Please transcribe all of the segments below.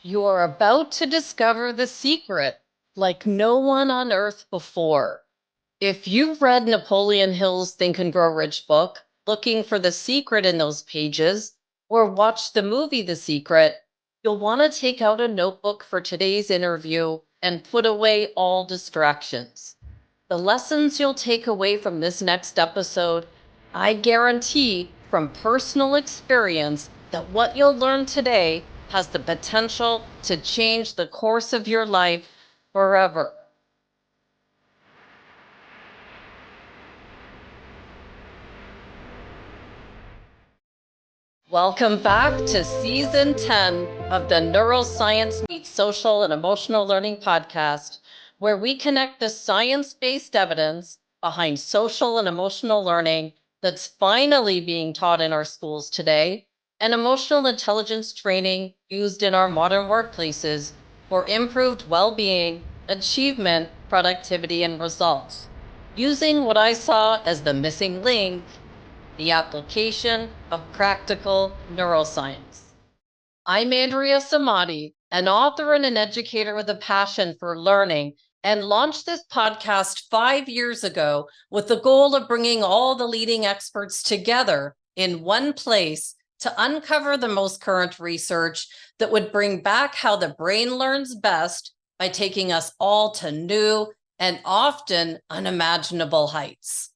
You are about to discover the secret like no one on earth before. If you've read Napoleon Hill's Think and Grow Rich book, looking for the secret in those pages, or watched the movie The Secret, you'll want to take out a notebook for today's interview and put away all distractions. The lessons you'll take away from this next episode, I guarantee from personal experience that what you'll learn today has the potential to change the course of your life forever. Welcome back to Season 10 of the Neuroscience Meets Social and Emotional Learning podcast, where we connect the science-based evidence behind social and emotional learning that's finally being taught in our schools today and emotional intelligence training used in our modern workplaces for improved well-being, achievement, productivity, and results. Using what I saw as the missing link, the application of practical neuroscience. I'm Andrea Samadi, an author and an educator with a passion for learning, and launched this podcast 5 years ago with the goal of bringing all the leading experts together in one place to uncover the most current research that would bring back how the brain learns best by taking us all to new and often unimaginable heights.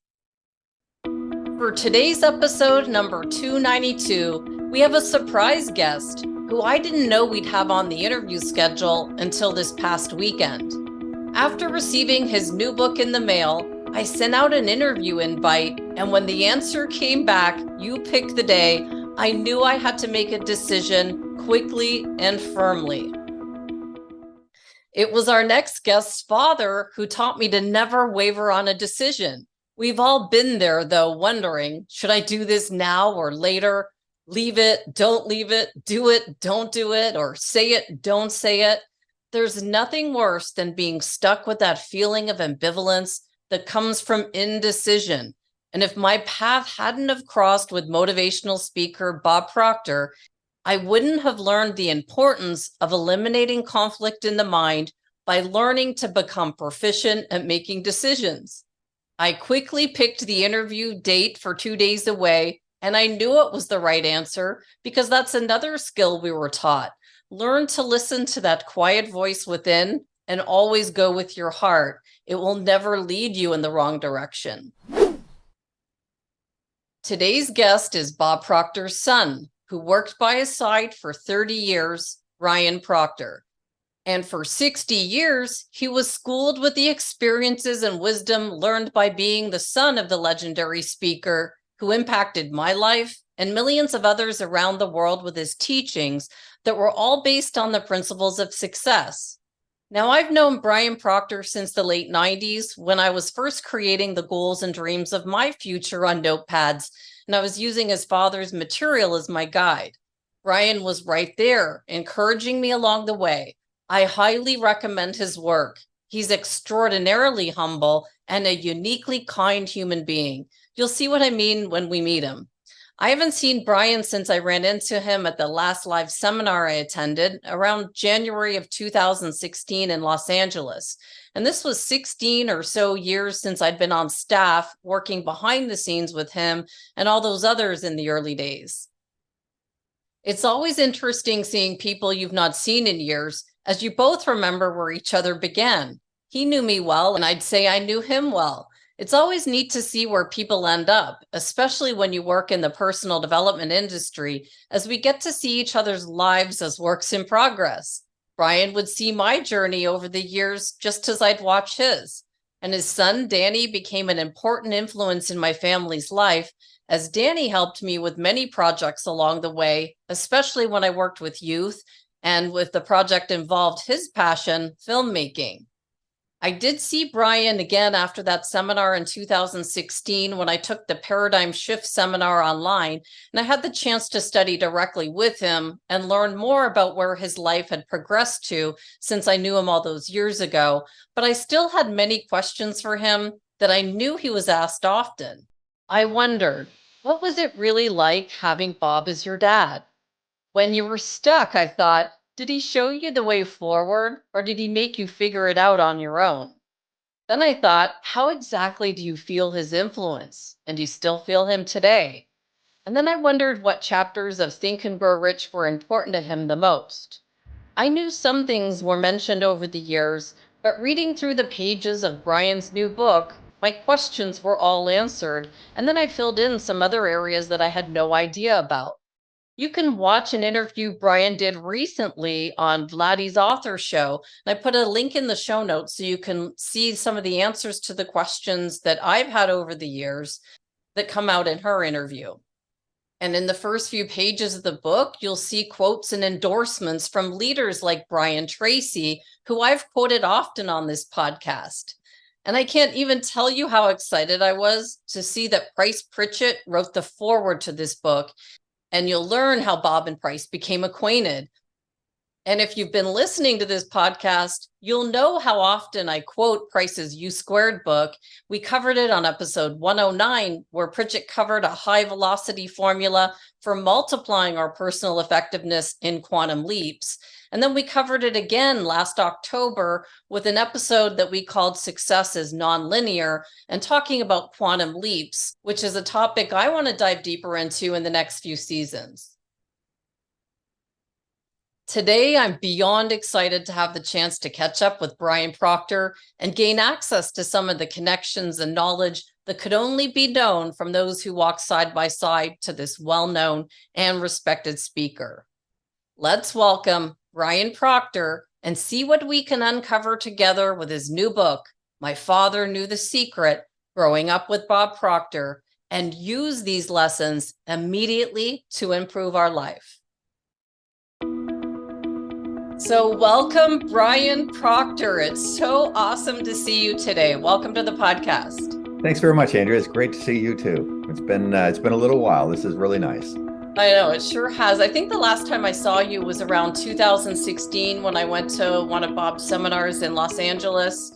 For today's episode number 292, we have a surprise guest who I didn't know we'd have on the interview schedule until this past weekend. After receiving his new book in the mail, I sent out an interview invite, and when the answer came back, "You pick the day," I knew I had to make a decision quickly and firmly. It was our next guest's father who taught me to never waver on a decision. We've all been there, though, wondering, should I do this now or later? Leave it, don't leave it, do it, don't do it, or say it, don't say it. There's nothing worse than being stuck with that feeling of ambivalence that comes from indecision. And if my path hadn't have crossed with motivational speaker Bob Proctor, I wouldn't have learned the importance of eliminating conflict in the mind by learning to become proficient at making decisions. I quickly picked the interview date for 2 days away, and I knew it was the right answer because that's another skill we were taught. Learn to listen to that quiet voice within and always go with your heart. It will never lead you in the wrong direction. Today's guest is Bob Proctor's son, who worked by his side for 30 years, Brian Proctor. And for 60 years, he was schooled with the experiences and wisdom learned by being the son of the legendary speaker who impacted my life and millions of others around the world with his teachings that were all based on the principles of success. Now, I've known Brian Proctor since the late 90s when I was first creating the goals and dreams of my future on notepads, and I was using his father's material as my guide. Brian was right there, encouraging me along the way. I highly recommend his work. He's extraordinarily humble and a uniquely kind human being. You'll see what I mean when we meet him. I haven't seen Brian since I ran into him at the last live seminar I attended around January of 2016 in Los Angeles. And this was 16 or so years since I'd been on staff working behind the scenes with him and all those others in the early days. It's always interesting seeing people you've not seen in years, as you both remember where each other began. He knew me well, and I'd say I knew him well. It's always neat to see where people end up, especially when you work in the personal development industry, as we get to see each other's lives as works in progress. Brian would see my journey over the years just as I'd watch his. And his son, Danny, became an important influence in my family's life, as Danny helped me with many projects along the way, especially when I worked with youth and with the project involved his passion, filmmaking. I did see Brian again after that seminar in 2016 when I took the Paradigm Shift seminar online, and I had the chance to study directly with him and learn more about where his life had progressed to since I knew him all those years ago. But I still had many questions for him that I knew he was asked often. I wondered, what was it really like having Bob as your dad? When you were stuck, I thought, Did he show you the way forward, or did he make you figure it out on your own? Then I thought, how exactly do you feel his influence? And do you still feel him today? And then I wondered what chapters of Think and Grow Rich were important to him the most. I knew some things were mentioned over the years, but reading through the pages of Brian's new book, my questions were all answered, and then I filled in some other areas that I had no idea about. You can watch an interview Brian did recently on Vladdy's Author Show. And I put a link in the show notes so you can see some of the answers to the questions that I've had over the years that come out in her interview. And in the first few pages of the book, you'll see quotes and endorsements from leaders like Brian Tracy, who I've quoted often on this podcast. And I can't even tell you how excited I was to see that Price Pritchett wrote the foreword to this book. And you'll learn how Bob and Price became acquainted. And if you've been listening to this podcast, you'll know how often I quote Price's U Squared book. We covered it on episode 109, where Pritchett covered a high velocity formula for multiplying our personal effectiveness in quantum leaps. And then we covered it again last October with an episode that we called Success is Nonlinear, and talking about quantum leaps, which is a topic I want to dive deeper into in the next few seasons. Today, I'm beyond excited to have the chance to catch up with Brian Proctor and gain access to some of the connections and knowledge that could only be known from those who walk side by side to this well-known and respected speaker. Let's welcome Brian Proctor and see what we can uncover together with his new book, My Father Knew the Secret, Growing Up with Bob Proctor, and use these lessons immediately to improve our life. So welcome, Brian Proctor. It's so awesome to see you today. Welcome to the podcast. Thanks very much, Andrea. It's great to see you too. It's been a little while. This is really nice. I know, it sure has. I think the last time I saw you was around 2016 when I went to one of Bob's seminars in Los Angeles.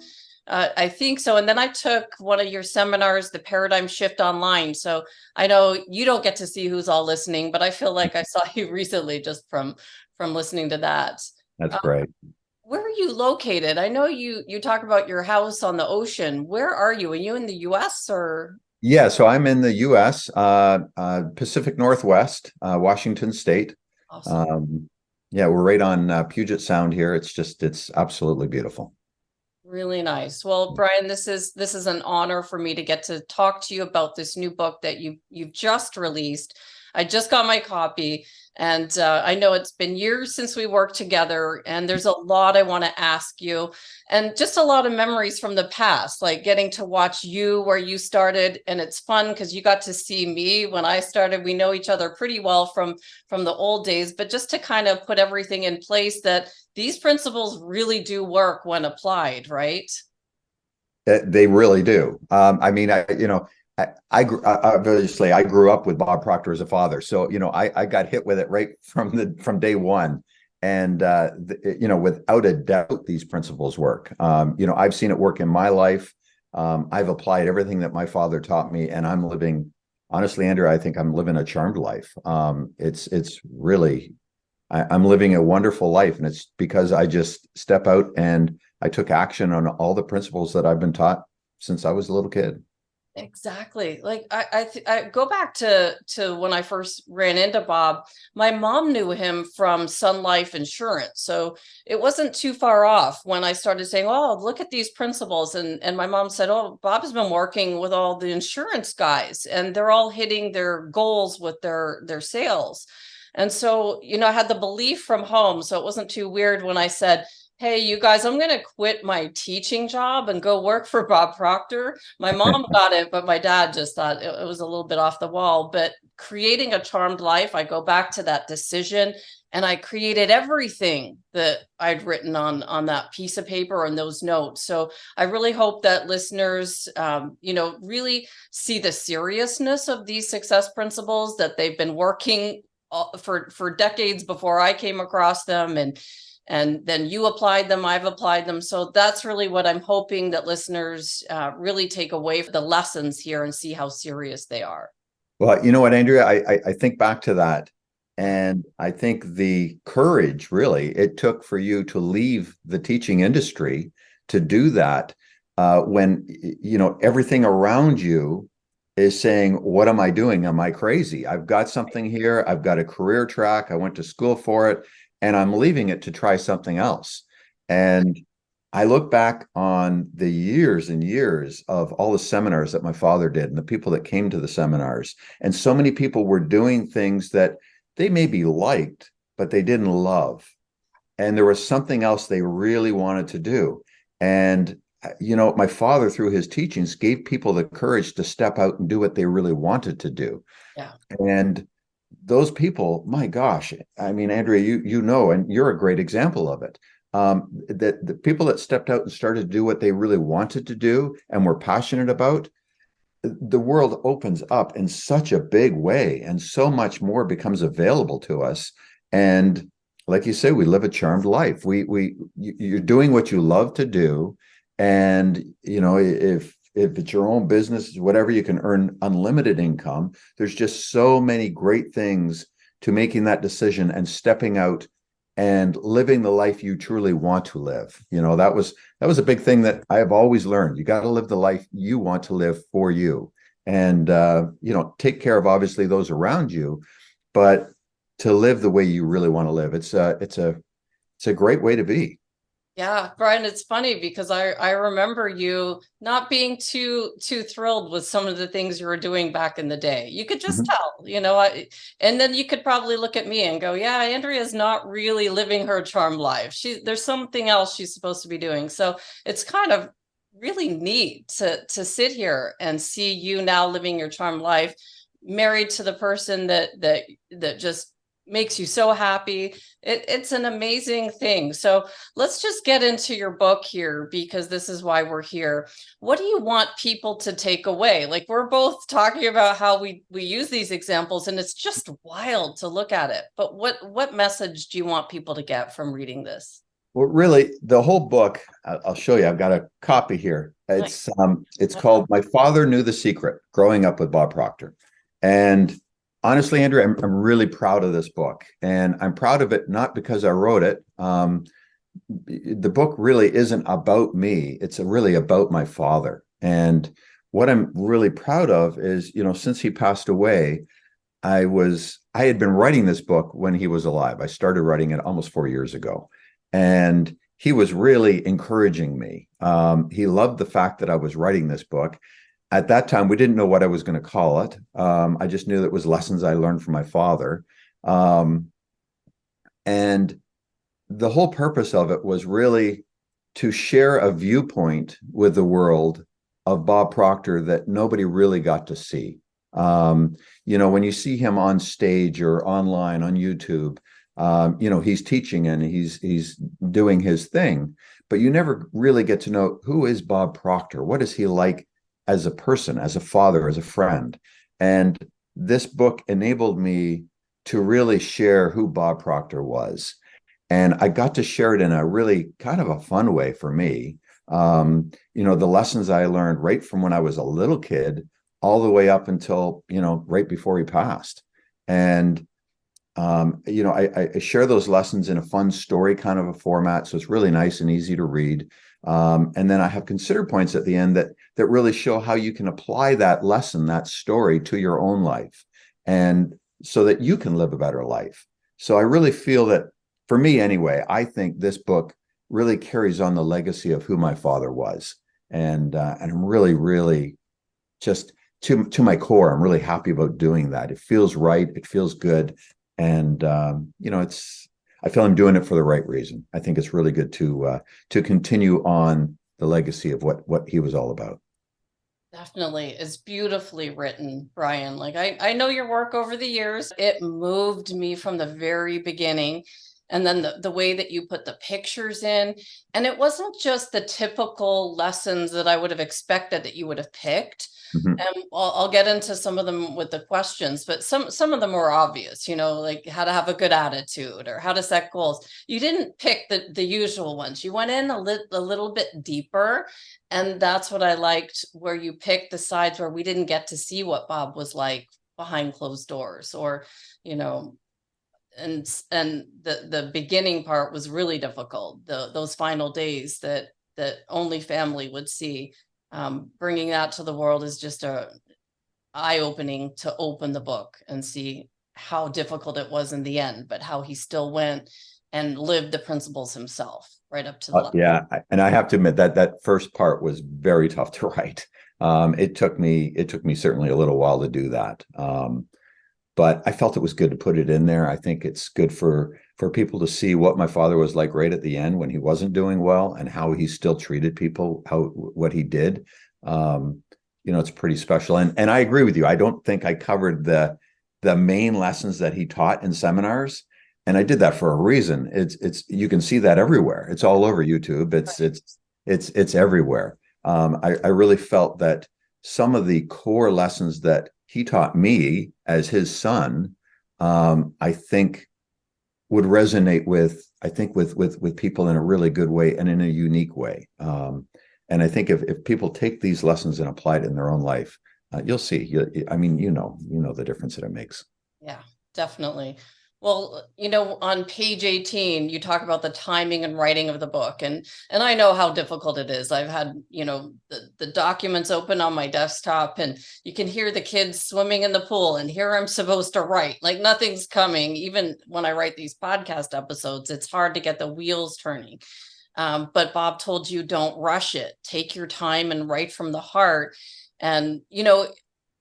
I think so. And then I took one of your seminars, the Paradigm Shift Online. So I know you don't get to see who's all listening, but I feel like I saw you recently just from listening to that. That's great. Where are you located? I know you talk about your house on the ocean. Where are you? Are you in the US or? Yeah, so I'm in the US, Pacific Northwest, Washington State. Awesome. Yeah, we're right on Puget Sound here. It's absolutely beautiful. Really nice. Well, Brian, this is an honor for me to get to talk to you about this new book that you've just released. I just got my copy, and I know it's been years since we worked together, and there's a lot I want to ask you, and just a lot of memories from the past, like getting to watch you where you started. And it's fun because you got to see me when I started. We know each other pretty well from the old days, but just to kind of put everything in place that these principles really do work when applied, right? They really do. I mean, obviously I grew up with Bob Proctor as a father, so I got hit with it right from day one, and without a doubt these principles work. I've seen it work in my life. I've applied everything that my father taught me, and I'm living, honestly, Andrew, I think I'm living a charmed life. It's really, I'm living a wonderful life, and it's because I just step out and I took action on all the principles that I've been taught since I was a little kid. Exactly. Like I go back to when I first ran into Bob. My mom knew him from Sun Life Insurance, so it wasn't too far off when I started saying, "Oh, look at these principles," and my mom said, "Oh, Bob's been working with all the insurance guys, and they're all hitting their goals with their sales." And so, I had the belief from home, so it wasn't too weird when I said, "Hey, you guys, I'm going to quit my teaching job and go work for Bob Proctor." My mom got it, but my dad just thought it was a little bit off the wall. But creating a charmed life, I go back to that decision, and I created everything that I'd written on that piece of paper and those notes. So I really hope that listeners, really see the seriousness of these success principles, that they've been working for decades before I came across them, and then you applied them, I've applied them. So that's really what I'm hoping that listeners really take away from the lessons here and see how serious they are. Well, you know what, Andrea, I think back to that. And I think the courage really it took for you to leave the teaching industry to do that when everything around you is saying, "What am I doing? Am I crazy? I've got something here. I've got a career track. I went to school for it, and I'm leaving it to try something else." And I look back on the years and years of all the seminars that my father did and the people that came to the seminars. And so many people were doing things that they maybe liked, but they didn't love. And there was something else they really wanted to do. And, my father, through his teachings, gave people the courage to step out and do what they really wanted to do. Yeah. And those people, my gosh, I mean, Andrea, and you're a great example of it. That the people that stepped out and started to do what they really wanted to do and were passionate about, the world opens up in such a big way, and so much more becomes available to us. And like you say, we live a charmed life. You're doing what you love to do, and if it's your own business, whatever, you can earn unlimited income. There's just so many great things to making that decision and stepping out and living the life you truly want to live. That was a big thing that I have always learned. You got to live the life you want to live for you, and take care of obviously those around you, but to live the way you really want to live. It's a great way to be. Yeah, Brian, it's funny because I remember you not being too thrilled with some of the things you were doing back in the day. You could just Mhm. tell, and then you could probably look at me and go, yeah, Andrea's not really living her charmed life. There's something else she's supposed to be doing. So it's kind of really neat to sit here and see you now living your charmed life, married to the person that just makes you so happy. It's an amazing thing. So let's just get into your book here, because this is why we're here. What do you want people to take away? Like, we're both talking about how we use these examples, and it's just wild to look at it. But what message do you want people to get from reading this? Well, really, the whole book, I'll show you. I've got a copy here. Nice. It's called "My Father Knew the Secret: Growing Up with Bob Proctor." And honestly, Andrew, I'm really proud of this book, and I'm proud of it not because I wrote it. The book really isn't about me. It's really about my father. And what I'm really proud of is, since he passed away, I had been writing this book when he was alive. I started writing it almost 4 years ago, and he was really encouraging me. He loved the fact that I was writing this book. At that time, we didn't know what I was going to call it. I just knew that it was lessons I learned from my father. And the whole purpose of it was really to share a viewpoint with the world of Bob Proctor that nobody really got to see. When you see him on stage or online on YouTube, he's teaching and he's doing his thing, but you never really get to know, who is Bob Proctor? What is he like as a person, as a father, as a friend? And this book enabled me to really share who Bob Proctor was. And I got to share it in a really kind of a fun way for me. The lessons I learned right from when I was a little kid all the way up until, right before he passed. And, I share those lessons in a fun story kind of a format. So it's really nice and easy to read. And then I have consider points at the end that really show how you can apply that lesson, that story, to your own life, and so that you can live a better life. So I really feel that, for me anyway, I think this book really carries on the legacy of who my father was. And I'm really, really just to my core, I'm really happy about doing that. It feels right. It feels good. And, I feel I'm doing it for the right reason. I think it's really good to continue on the legacy of what he was all about. Definitely. It's beautifully written, Brian. Like, I know your work over the years. It moved me from the very beginning. And then the way that you put the pictures in. And it wasn't just the typical lessons that I would have expected that you would have picked. Mhm. And I'll get into some of them with the questions, but some of them were obvious, like how to have a good attitude or how to set goals. You didn't pick the usual ones. You went in a little bit deeper. And that's what I liked, where you picked the sides where we didn't get to see what Bob was like behind closed doors, or, you know, and the beginning part was really difficult. Those final days that only family would see. Bringing that to the world is just a eye-opening to open the book and see how difficult it was in the end, but how he still went and lived the principles himself right up to the last. Yeah, and I have to admit that that first part was very tough to write. It took me certainly a little while to do that. But I felt it was good to put it in there. I think it's good for people to see what my father was like right at the end when he wasn't doing well, and how he still treated people, what he did. It's pretty special. And I agree with you. I don't think I covered the main lessons that he taught in seminars. And I did that for a reason. It's you can see that everywhere. It's all over YouTube. It's everywhere. I really felt that some of the core lessons that he taught me as his son, I think would resonate with people in a really good way and in a unique way. And I think if people take these lessons and apply it in their own life, you'll see. I mean, the difference that it makes. Yeah, definitely. Well, on page 18, you talk about the timing and writing of the book. And I know how difficult it is. I've had, the documents open on my desktop, and you can hear the kids swimming in the pool, and here I'm supposed to write like nothing's coming. Even when I write these podcast episodes, it's hard to get the wheels turning. But Bob told you, don't rush it. Take your time and write from the heart. And,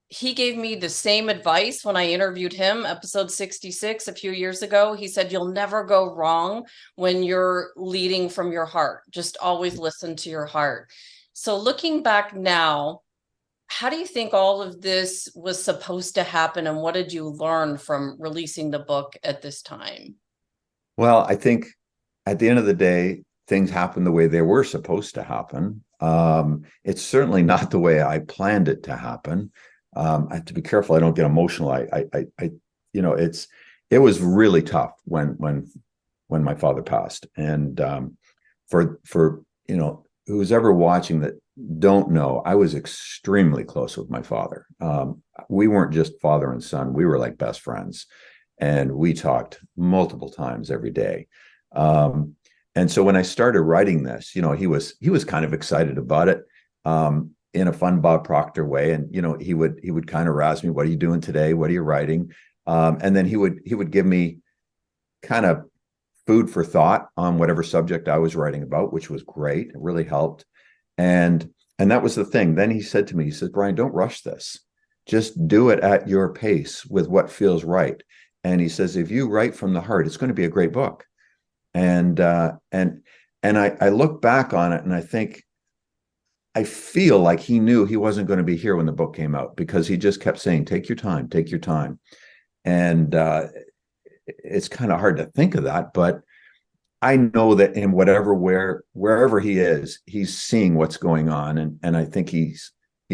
he gave me the same advice when I interviewed him, episode 66, a few years ago. He said, you'll never go wrong when you're leading from your heart. Just always listen to your heart. So looking back now, how do you think all of this was supposed to happen? And what did you learn from releasing the book at this time? Well, I think at the end of the day, things happened the way they were supposed to happen. It's certainly not the way I planned it to happen. I have to be careful I don't get emotional. It was really tough when my father passed. And for who's ever watching that don't know, I was extremely close with my father. We weren't just father and son, we were like best friends, and we talked multiple times every day. And so when I started writing this, he was kind of excited about it. In a fun Bob Proctor way. And, he would kind of razz me, what are you doing today? What are you writing? And then he would give me kind of food for thought on whatever subject I was writing about, which was great. It really helped. And that was the thing. Then he said to me, he says, Brian, don't rush this. Just do it at your pace with what feels right. And he says, if you write from the heart, it's going to be a great book. And I look back on it and I feel like he knew he wasn't going to be here when the book came out, because he just kept saying, take your time, take your time. And it's kind of hard to think of that, but I know that in wherever he is, he's seeing what's going on. And I think he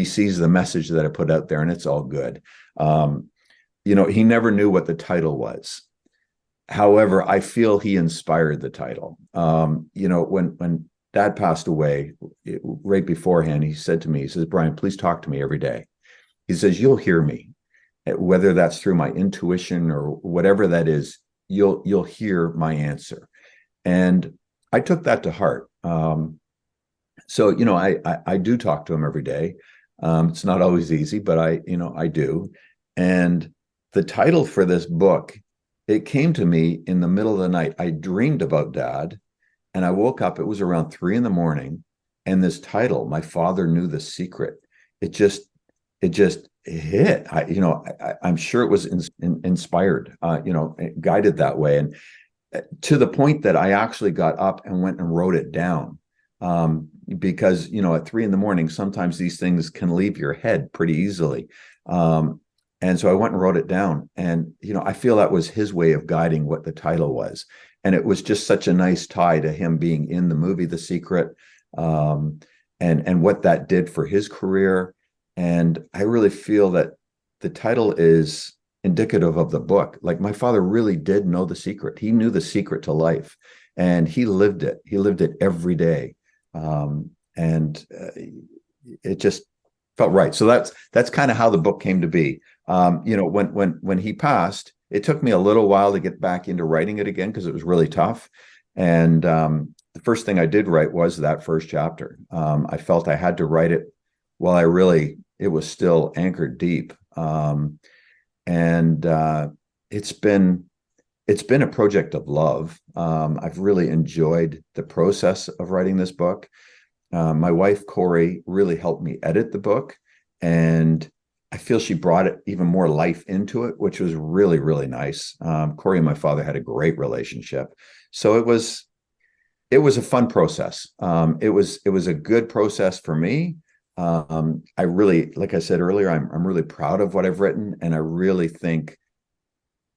sees the message that I put out there, and it's all good. He never knew what the title was. However, I feel he inspired the title. When Dad passed away, right beforehand, he said to me, he says, Brian, please talk to me every day. He says, you'll hear me, whether that's through my intuition or whatever that is, you'll hear my answer. And I took that to heart. So I do talk to him every day. It's not always easy, but I do. And the title for this book, it came to me in the middle of the night. I dreamed about Dad. And I woke up, it was around 3 a.m. And this title, My Father Knew the Secret, it just hit. I'm sure it was inspired, guided that way. And to the point that I actually got up and went and wrote it down. Because, at 3 a.m, sometimes these things can leave your head pretty easily. And so I went and wrote it down. And, I feel that was his way of guiding what the title was. And it was just such a nice tie to him being in the movie The Secret, and what that did for his career. And I really feel that the title is indicative of the book. Like, my father really did know the secret. He knew the secret to life, and he lived it. He lived it every day. It just felt right. So that's kind of how the book came to be. When he passed, it took me a little while to get back into writing it again because it was really tough. And the first thing I did write was that first chapter. I felt I had to write it while it was still anchored deep. And it's been a project of love. I've really enjoyed the process of writing this book. My wife, Corey, really helped me edit the book, and I feel she brought it even more life into it, which was really, really nice. Corey and my father had a great relationship. So it was a fun process. It was a good process for me. I really, like I said earlier, I'm really proud of what I've written, and I really think,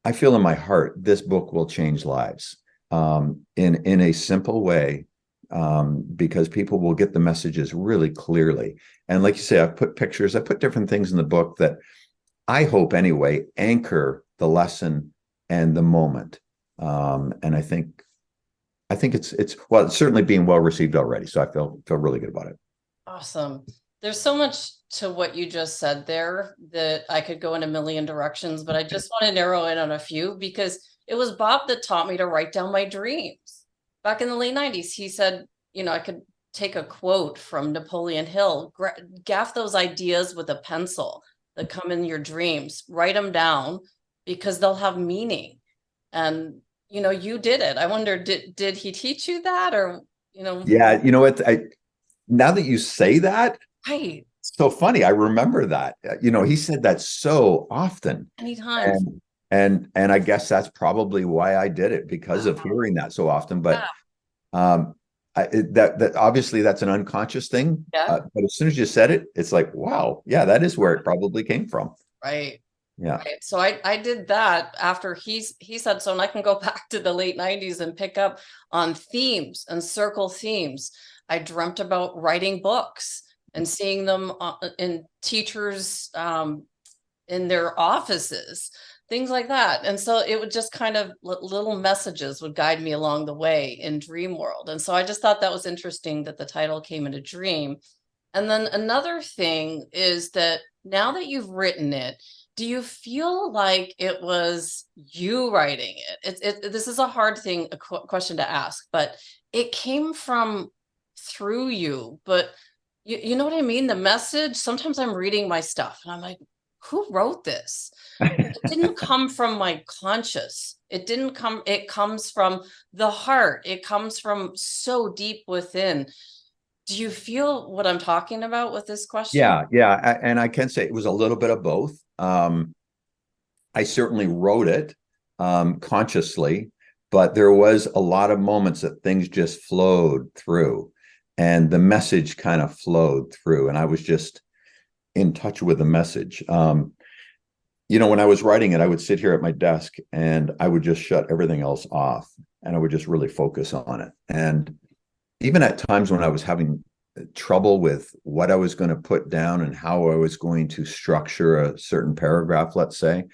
I feel in my heart this book will change lives in a simple way, because people will get the messages really clearly. And like you say, I've put pictures, I put different things in the book that I hope anyway anchor the lesson and the moment. And I think it's well, it's certainly being well received already. So I feel really good about it. Awesome. There's so much to what you just said there that I could go in a million directions, but I just want to narrow in on a few, because it was Bob that taught me to write down my dreams. Back in the late 90s, he said, I could take a quote from Napoleon Hill, gaff those ideas with a pencil that come in your dreams, write them down because they'll have meaning. And, you did it. I wonder, did he teach you that, or, Yeah, you know what? Now that you say that, right. so funny. I remember that. He said that so often. Anytime. And I guess that's probably why I did it, because of hearing that so often. But that obviously that's an unconscious thing. Yeah. But as soon as you said it, it's like, wow, yeah, that is where it probably came from. Right. Yeah. Right. So I did that after he said so, and I can go back to the late 90s and pick up on themes and circle themes. I dreamt about writing books and seeing them in teachers in their offices, things like that. And so it would just kind of little messages would guide me along the way in dream world. And so I just thought that was interesting that the title came in a dream. And then another thing is that now that you've written it, do you feel like it was you writing it? This is a hard thing, question to ask, but it came from through you. But you know what I mean? The message, sometimes I'm reading my stuff and I'm like, who wrote this? It didn't come from my conscious. It comes from the heart. It comes from so deep within. Do you feel what I'm talking about with this question? Yeah. And I can say it was a little bit of both. I certainly wrote it consciously, but there was a lot of moments that things just flowed through, and the message kind of flowed through, and I was just in touch with the message. When I was writing it, I would sit here at my desk and I would just shut everything else off, and I would just really focus on it. And even at times when I was having trouble with what I was going to put down and how I was going to structure a certain paragraph, let's say,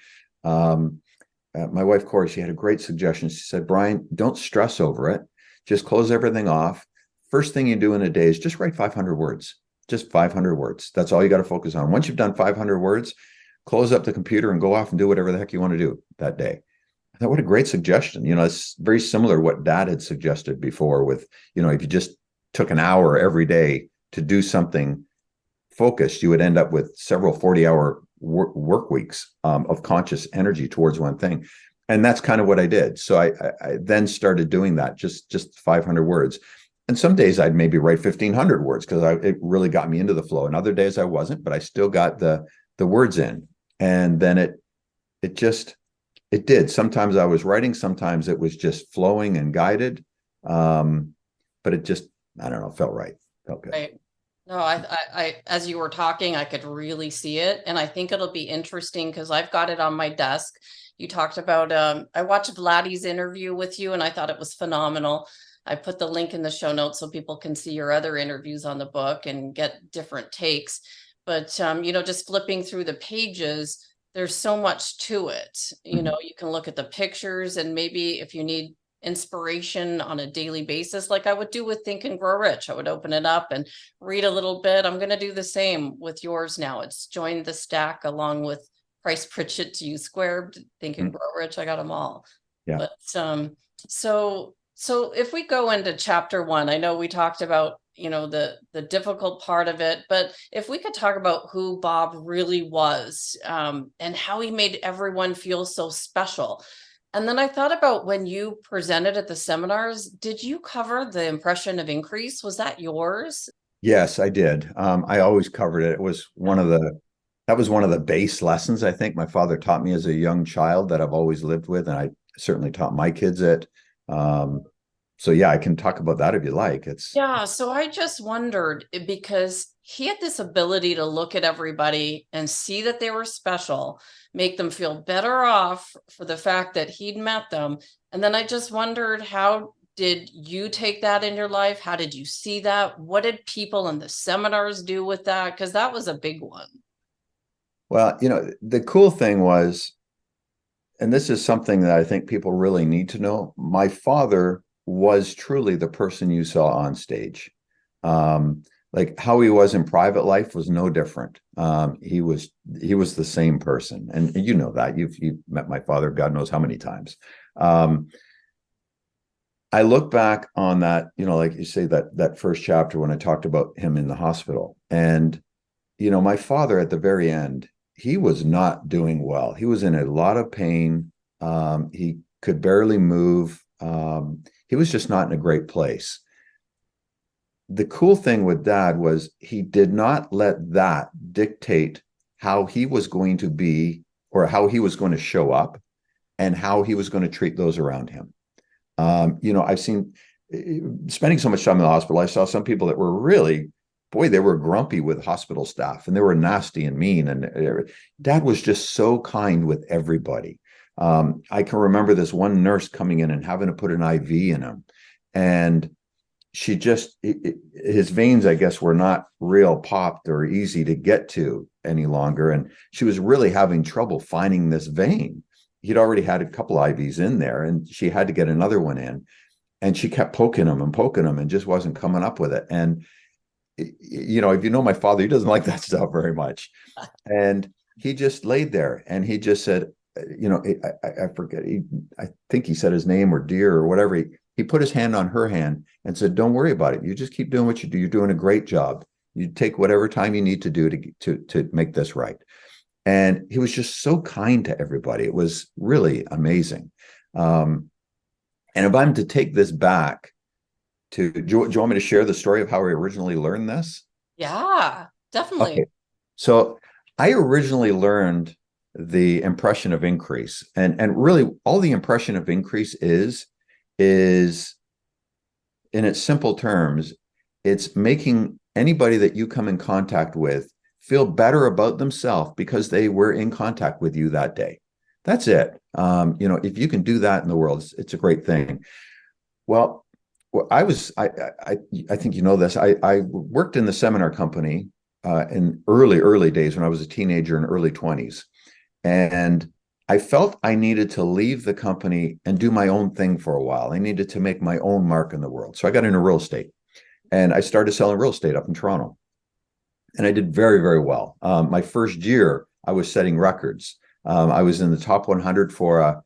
my wife, Corey, she had a great suggestion. She said, Brian, don't stress over it. Just close everything off. First thing you do in a day is just write 500 words, just 500 words. That's all you got to focus on. Once you've done 500 words, close up the computer and go off and do whatever the heck you want to do that day. I thought, what a great suggestion. It's very similar to what Dad had suggested before with, if you just took an hour every day to do something focused, you would end up with several 40-hour work weeks of conscious energy towards one thing. And that's kind of what I did. So I then started doing that, just 500 words. And some days I'd maybe write 1,500 words because it really got me into the flow. And other days I wasn't, but I still got the words in. And then it did. Sometimes I was writing, sometimes it was just flowing and guided. But it just, I don't know, felt right. Felt good. Right. No, I, as you were talking, I could really see it. And I think it'll be interesting because I've got it on my desk. You talked about, I watched Vladdy's interview with you and I thought it was phenomenal. I put the link in the show notes so people can see your other interviews on the book and get different takes. But, just flipping through the pages, there's so much to it. You can look at the pictures, and maybe if you need inspiration on a daily basis, like I would do with Think and Grow Rich, I would open it up and read a little bit. I'm going to do the same with yours now. It's join the stack along with Price Pritchett to U Squared, Think and Grow Rich. I got them all. Yeah. But so if we go into chapter 1, I know we talked about, the difficult part of it, but if we could talk about who Bob really was, and how he made everyone feel so special. And then I thought about when you presented at the seminars, did you cover the impression of increase? Was that yours? Yes, I did. I always covered it. It was that was one of the base lessons I think my father taught me as a young child that I've always lived with, and I certainly taught my kids it. So yeah, I can talk about that if you like. Yeah, so I just wondered because he had this ability to look at everybody and see that they were special, make them feel better off for the fact that he'd met them. And then I just wondered, how did you take that in your life? How did you see that? What did people in the seminars do with that? Because that was a big one. Well, the cool thing was, and this is something that I think people really need to know, my father was truly the person you saw on stage. Like how he was in private life was no different. He was the same person, and you know that you've met my father, God knows how many times. I look back on that, like you say, that first chapter when I talked about him in the hospital, and my father at the very end, he was not doing well. He was in a lot of pain. He could barely move. He was just not in a great place. The cool thing with Dad was he did not let that dictate how he was going to be or how he was going to show up and how he was going to treat those around him. I've seen, spending so much time in the hospital, I saw some people that were really, boy, they were grumpy with hospital staff and they were nasty and mean. And Dad was just so kind with everybody. I can remember this one nurse coming in and having to put an IV in him. And she just, his veins, I guess, were not real popped or easy to get to any longer. And she was really having trouble finding this vein. He'd already had a couple IVs in there and she had to get another one in. And she kept poking him and just wasn't coming up with it. And, if you know my father, he doesn't like that stuff very much. And he just laid there and he just said, I forget, I think he said his name or dear or whatever. He put his hand on her hand and said, don't worry about it. You just keep doing what you do. You're doing a great job. You take whatever time you need to do to make this right. And he was just so kind to everybody. It was really amazing. And if I'm to take this back do you want me to share the story of how I originally learned this? Yeah, definitely. Okay. So I originally learned the impression of increase. And really all the impression of increase is in its simple terms, it's making anybody that you come in contact with feel better about themselves because they were in contact with you that day. That's it. If you can do that in the world, it's a great thing. Well, I think you know this. I worked in the seminar company in early days when I was a teenager in early 20s. And I felt I needed to leave the company and do my own thing for a while. I needed to make my own mark in the world. So I got into real estate and I started selling real estate up in Toronto. And I did very, very well. My first year, I was setting records. I was in the top 100 for a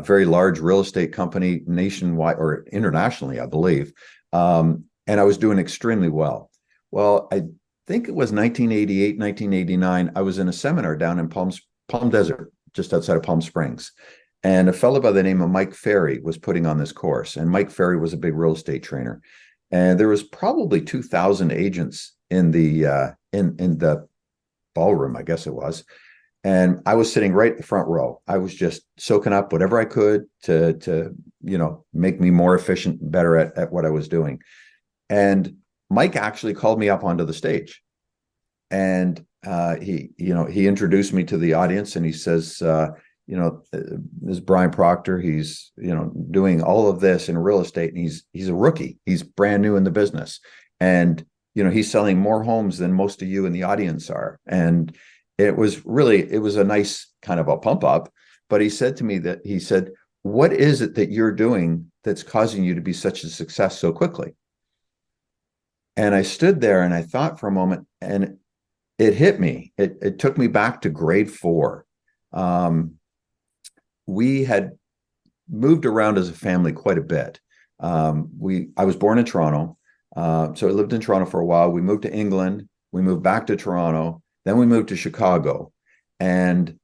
very large real estate company nationwide or internationally, I believe. And I was doing extremely well. Well, I think it was 1988, 1989. I was in a seminar down in Palm Desert, just outside of Palm Springs. And a fellow by the name of Mike Ferry was putting on this course. And Mike Ferry was a big real estate trainer. And there was probably 2,000 agents in the ballroom, I guess it was. And I was sitting right in the front row. I was just soaking up whatever I could to make me more efficient, better at what I was doing. And Mike actually called me up onto the stage. And he introduced me to the audience and he says, this is Brian Proctor. He's, doing all of this in real estate and he's a rookie. He's brand new in the business. And, he's selling more homes than most of you in the audience are. And it was a nice kind of a pump up. But he said to me what is it that you're doing that's causing you to be such a success so quickly? And I stood there and I thought for a moment and it hit me. It took me back to grade 4. we had moved around as a family quite a bit. I was born in Toronto, so I lived in Toronto for a while. We moved to England. We moved back to Toronto. Then we moved to Chicago, and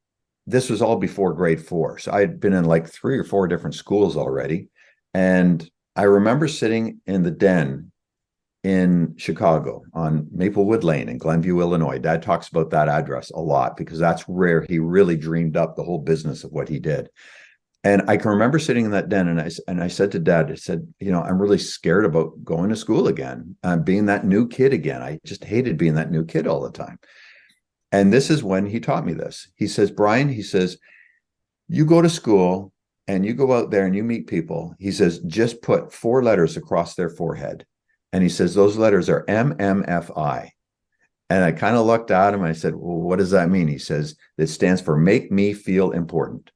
this was all before grade 4. So I had been in like 3 or 4 different schools already, and I remember sitting in the den in Chicago on Maplewood Lane in Glenview, Illinois. Dad talks about that address a lot because that's where he really dreamed up the whole business of what he did. And I can remember sitting in that den, and I said to Dad, I said, I'm really scared about going to school again, being that new kid again. I just hated being that new kid all the time. And this is when he taught me this. He says, Brian, he says, you go to school and you go out there and you meet people. He says, just put 4 letters across their forehead. And he says, those letters are MMFI. And I kind of looked at him and I said, well, what does that mean? He says, it stands for make me feel important.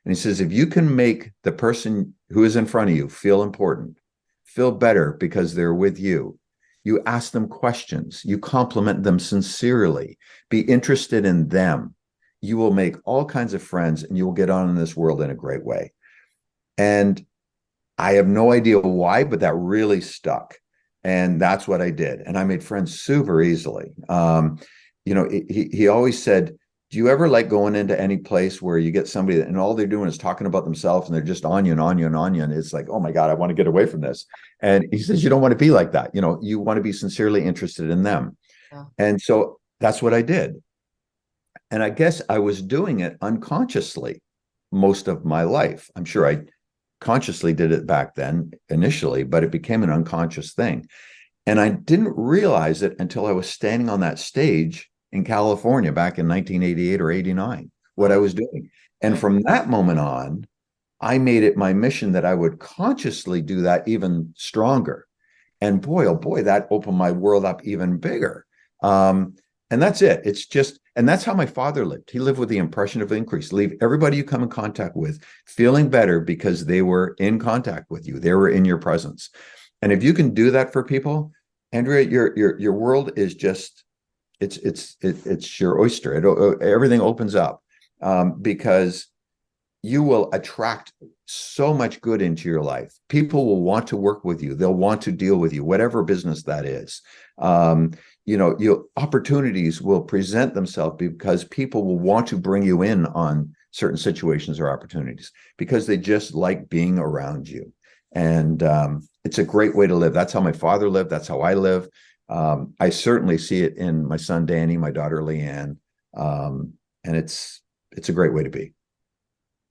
And he says, if you can make the person who is in front of you feel important, feel better because they're with you, you ask them questions, you compliment them sincerely, be interested in them, you will make all kinds of friends and you will get on in this world in a great way. And I have no idea why, but that really stuck. And that's what I did. And I made friends super easily. He always said, do you ever like going into any place where you get somebody and all they're doing is talking about themselves and they're just on you and on you and on you? And it's like, oh my God, I want to get away from this. And he says, you don't want to be like that. You want to be sincerely interested in them. Yeah. And so that's what I did. And I guess I was doing it unconsciously most of my life. I'm sure I consciously did it back then initially, but it became an unconscious thing. And I didn't realize it until I was standing on that stage in California back in 1988 or 89, what I was doing. And from that moment on, I made it my mission that I would consciously do that even stronger. And boy, oh boy, that opened my world up even bigger. And that's it. It's just, and that's how my father lived. He lived with the impression of increase. Leave everybody you come in contact with feeling better because they were in contact with you. They were in your presence. And if you can do that for people, Andrea, your world is just, it's your oyster. Everything opens up because you will attract so much good into your life. People will want to work with you. They'll want to deal with you, whatever business that is. Opportunities will present themselves because people will want to bring you in on certain situations or opportunities because they just like being around you. And it's a great way to live. That's how my father lived. That's how I live. I certainly see it in my son, Danny, my daughter, Leanne. And it's a great way to be.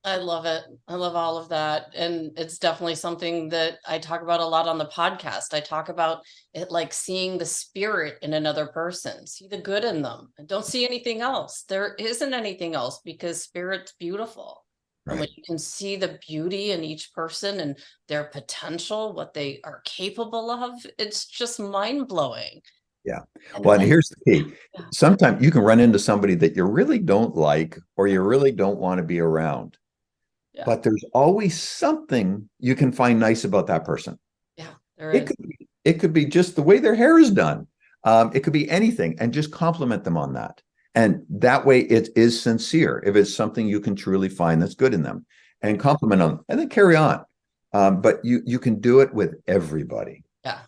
I love it. I love all of that. And it's definitely something that I talk about a lot on the podcast. I talk about it like seeing the spirit in another person, see the good in them, and don't see anything else. There isn't anything else because spirit's beautiful. Right. And when you can see the beauty in each person and their potential, what they are capable of, it's just mind blowing. Yeah. Well, and here's the key. Sometimes you can run into somebody that you really don't like or you really don't want to be around. Yeah. But there's always something you can find nice about that person. Yeah, there is. It could be just the way their hair is done. It could be anything, and just compliment them on that. And that way it is sincere. If it's something you can truly find that's good in them, and compliment them, and then carry on. But you can do it with everybody. Yeah.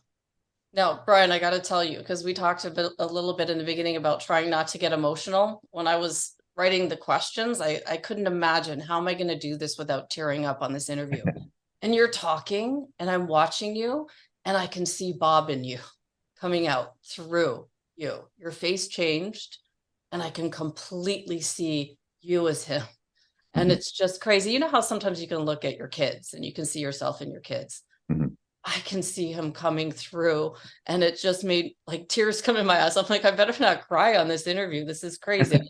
Now, Brian, I got to tell you, because we talked a little bit in the beginning about trying not to get emotional. When I was writing the questions, I couldn't imagine how am I going to do this without tearing up on this interview. And you're talking and I'm watching you and I can see Bob in you coming out through you. Your face changed and I can completely see you as him. And it's just crazy. You know how sometimes you can look at your kids and you can see yourself in your kids. Mm-hmm. I can see him coming through and it just made like tears come in my eyes. I'm like, I better not cry on this interview. This is crazy.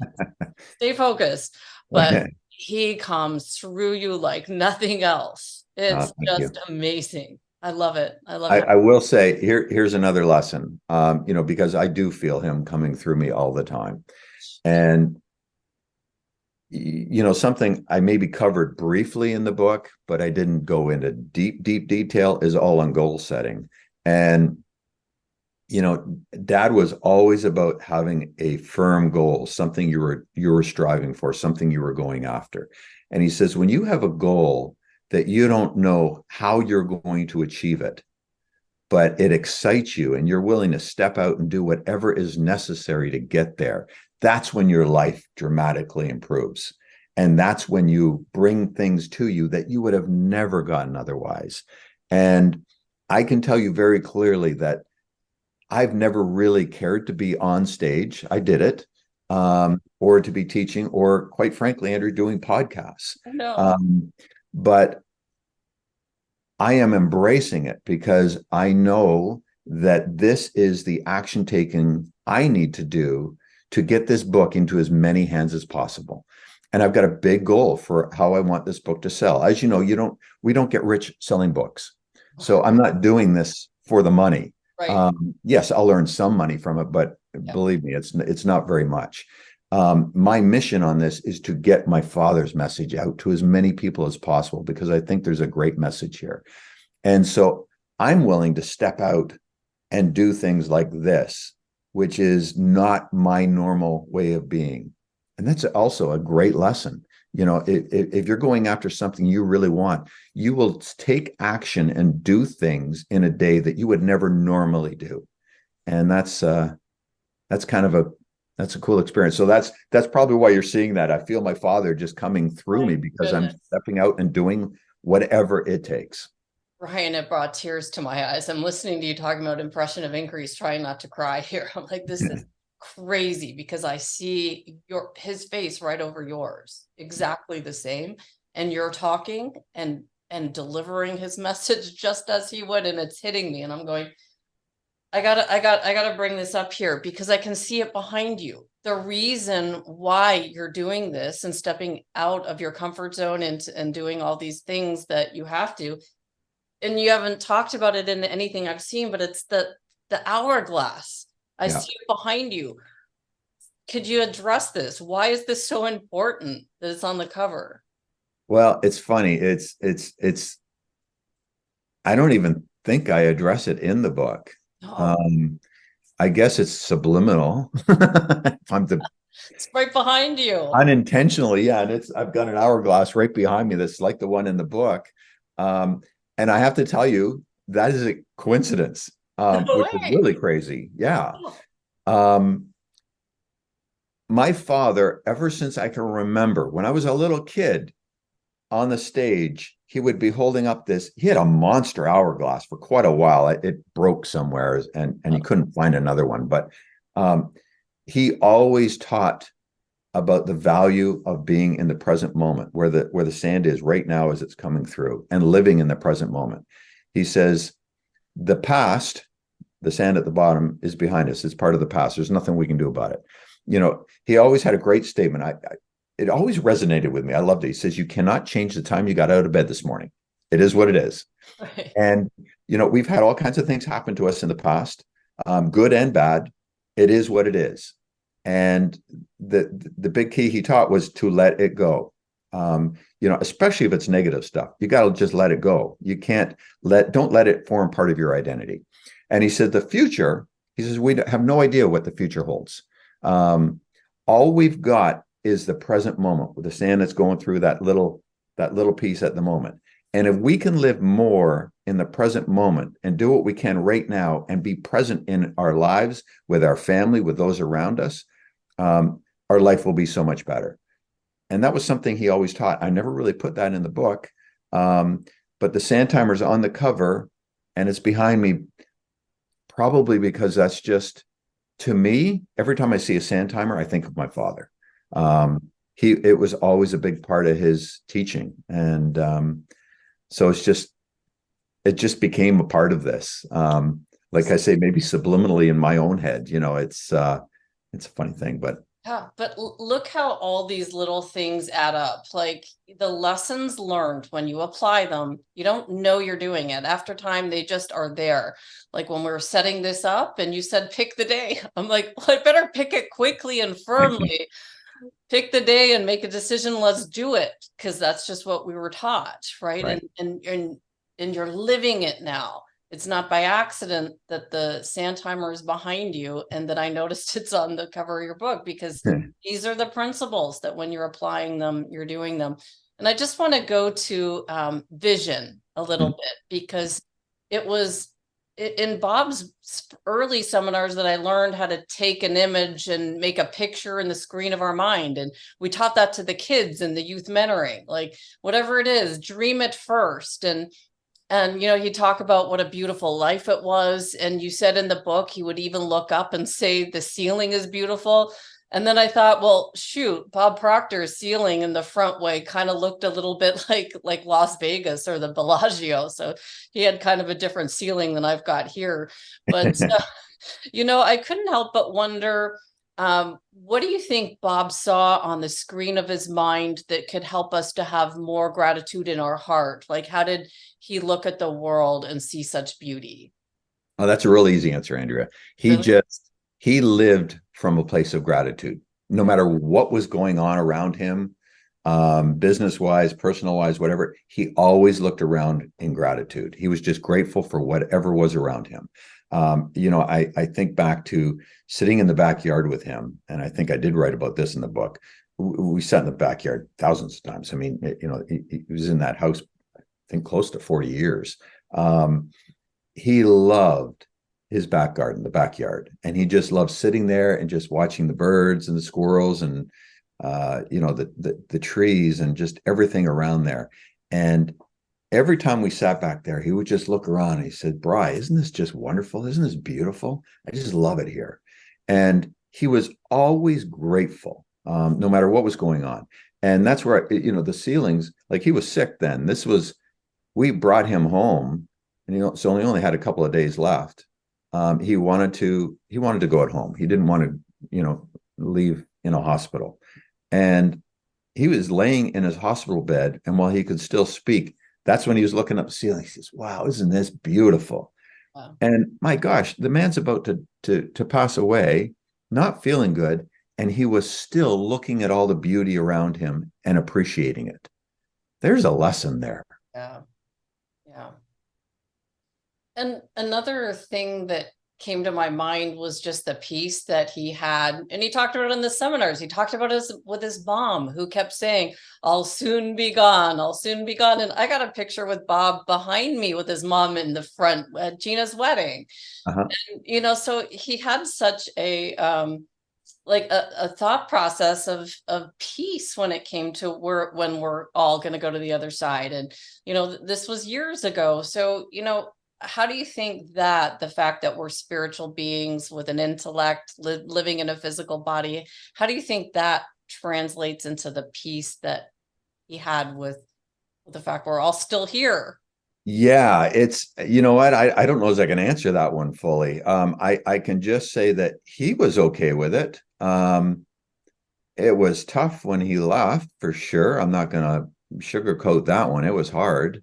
Stay focused. But he comes through you like nothing else. It's just amazing. I love it. I love it. I will say here's another lesson, because I do feel him coming through me all the time. And something I maybe covered briefly in the book, but I didn't go into deep detail, is all on goal setting. And Dad was always about having a firm goal, something you were striving for, something you were going after. And he says, when you have a goal that you don't know how you're going to achieve it, but it excites you and you're willing to step out and do whatever is necessary to get there, that's when your life dramatically improves. And that's when you bring things to you that you would have never gotten otherwise. And I can tell you very clearly that I've never really cared to be on stage. I did it, or to be teaching, or quite frankly, Andrew, doing podcasts. No. But I am embracing it because I know that this is the action taken I need to do to get this book into as many hands as possible. And I've got a big goal for how I want this book to sell. As you know, we don't get rich selling books. So I'm not doing this for the money. Right. Yes, I'll earn some money from it, but believe me, it's not very much. My mission on this is to get my father's message out to as many people as possible, because I think there's a great message here. And so I'm willing to step out and do things like this, which is not my normal way of being. And that's also a great lesson. If you're going after something you really want, you will take action and do things in a day that you would never normally do. And that's kind of that's a cool experience. So that's probably why you're seeing that. I feel my father just coming through me because I'm stepping out and doing whatever it takes. Ryan, it brought tears to my eyes. I'm listening to you talking about impression of increase, trying not to cry here. I'm like, this is crazy, because I see his face right over yours, exactly the same. And you're talking and delivering his message just as he would, and it's hitting me. And I'm going, I gotta bring this up here because I can see it behind you. The reason why you're doing this and stepping out of your comfort zone and doing all these things that you have to, and you haven't talked about it in anything I've seen, but it's the hourglass. I see it behind you. Could you address this? Why is this so important that it's on the cover? Well, it's funny. I don't even think I address it in the book. I guess it's subliminal. It's right behind you. Unintentionally, yeah. And I've got an hourglass right behind me that's like the one in the book. And I have to tell you, that is a coincidence, which is really crazy. Yeah. My father, ever since I can remember, when I was a little kid on the stage, he would be holding up he had a monster hourglass for quite a while. It broke somewhere and he couldn't find another one. But he always taught about the value of being in the present moment, where the sand is right now as it's coming through, and living in the present moment. He says, the past, the sand at the bottom, is behind us. It's part of the past. There's nothing we can do about it. He always had a great statement. It always resonated with me. I loved it. He says, you cannot change the time you got out of bed this morning. It is what it is. Right. And, we've had all kinds of things happen to us in the past, good and bad. It is what it is. And the big key he taught was to let it go. Especially if it's negative stuff, you got to just let it go. You don't let it form part of your identity. And he said, the future, he says, we have no idea what the future holds. All we've got is the present moment with the sand that's going through that little piece at the moment. And if we can live more in the present moment and do what we can right now and be present in our lives with our family, with those around us, our life will be so much better. And that was something he always taught. I never really put that in the book, but the sand timer's on the cover and it's behind me, probably because that's just, to me, every time I see a sand timer, I think of my father. It was always a big part of his teaching. And so it just became a part of this. Like I say, maybe subliminally in my own head, it's a funny thing, but. Yeah, but look how all these little things add up. Like the lessons learned, when you apply them, you don't know you're doing it. After time, they just are there. Like when we were setting this up and you said, pick the day. I'm like, well, I better pick it quickly and firmly. Pick the day and make a decision. Let's do it. Because that's just what we were taught. Right. And you're living it now. it's not by accident that the sand timer is behind you and that I noticed it's on the cover of your book, because these are the principles that when you're applying them, you're doing them. And I just want to go to vision a little bit, because it was in Bob's early seminars that I learned how to take an image and make a picture in the screen of our mind. And we taught that to the kids in the youth mentoring, like whatever it is, dream it first. And he'd talk about what a beautiful life it was. And you said in the book, he would even look up and say the ceiling is beautiful. And then I thought, well, shoot, Bob Proctor's ceiling in the front way kind of looked a little bit like Las Vegas or the Bellagio. So he had kind of a different ceiling than I've got here. But, I couldn't help but wonder, what do you think Bob saw on the screen of his mind that could help us to have more gratitude in our heart? Like, how did he look at the world and see such beauty? Oh, that's a real easy answer, Andrea. Really? He lived from a place of gratitude, no matter what was going on around him, business wise, personal wise, whatever. He always looked around in gratitude. He was just grateful for whatever was around him. I think back to sitting in the backyard with him, and I think I did write about this in the book. We sat in the backyard thousands of times. I mean, he was in that house, I think, close to 40 years. He loved his back garden, the backyard, and he just loved sitting there and just watching the birds and the squirrels and the trees and just everything around there. And every time we sat back there, he would just look around and he said, "Bri, isn't this just wonderful? Isn't this beautiful? I just love it here." And he was always grateful, no matter what was going on. And that's where the ceilings, like, he was sick then. We brought him home, and so he only had a couple of days left. He wanted to go at home. He didn't want to, leave in a hospital. And he was laying in his hospital bed, and while he could still speak, that's when he was looking up the ceiling. He says, "Wow, isn't this beautiful?" Wow. And my gosh, the man's about to pass away, not feeling good, and he was still looking at all the beauty around him and appreciating it. There's a lesson there. Yeah. Yeah. And another thing that came to my mind was just the peace that he had. And he talked about it in the seminars. He talked about it with his mom, who kept saying, "I'll soon be gone. I'll soon be gone." And I got a picture with Bob behind me with his mom in the front at Gina's wedding. Uh-huh. And, so he had such a thought process of peace when it came to when we're all going to go to the other side. And, this was years ago. So, how do you think that the fact that we're spiritual beings with an intellect living in a physical body, how do you think that translates into the peace that he had with the fact we're all still here? Yeah, it's, you know what? I don't know as I can answer that one fully. I can just say that he was okay with it. It was tough when he left, for sure. I'm not going to sugarcoat that one. It was hard.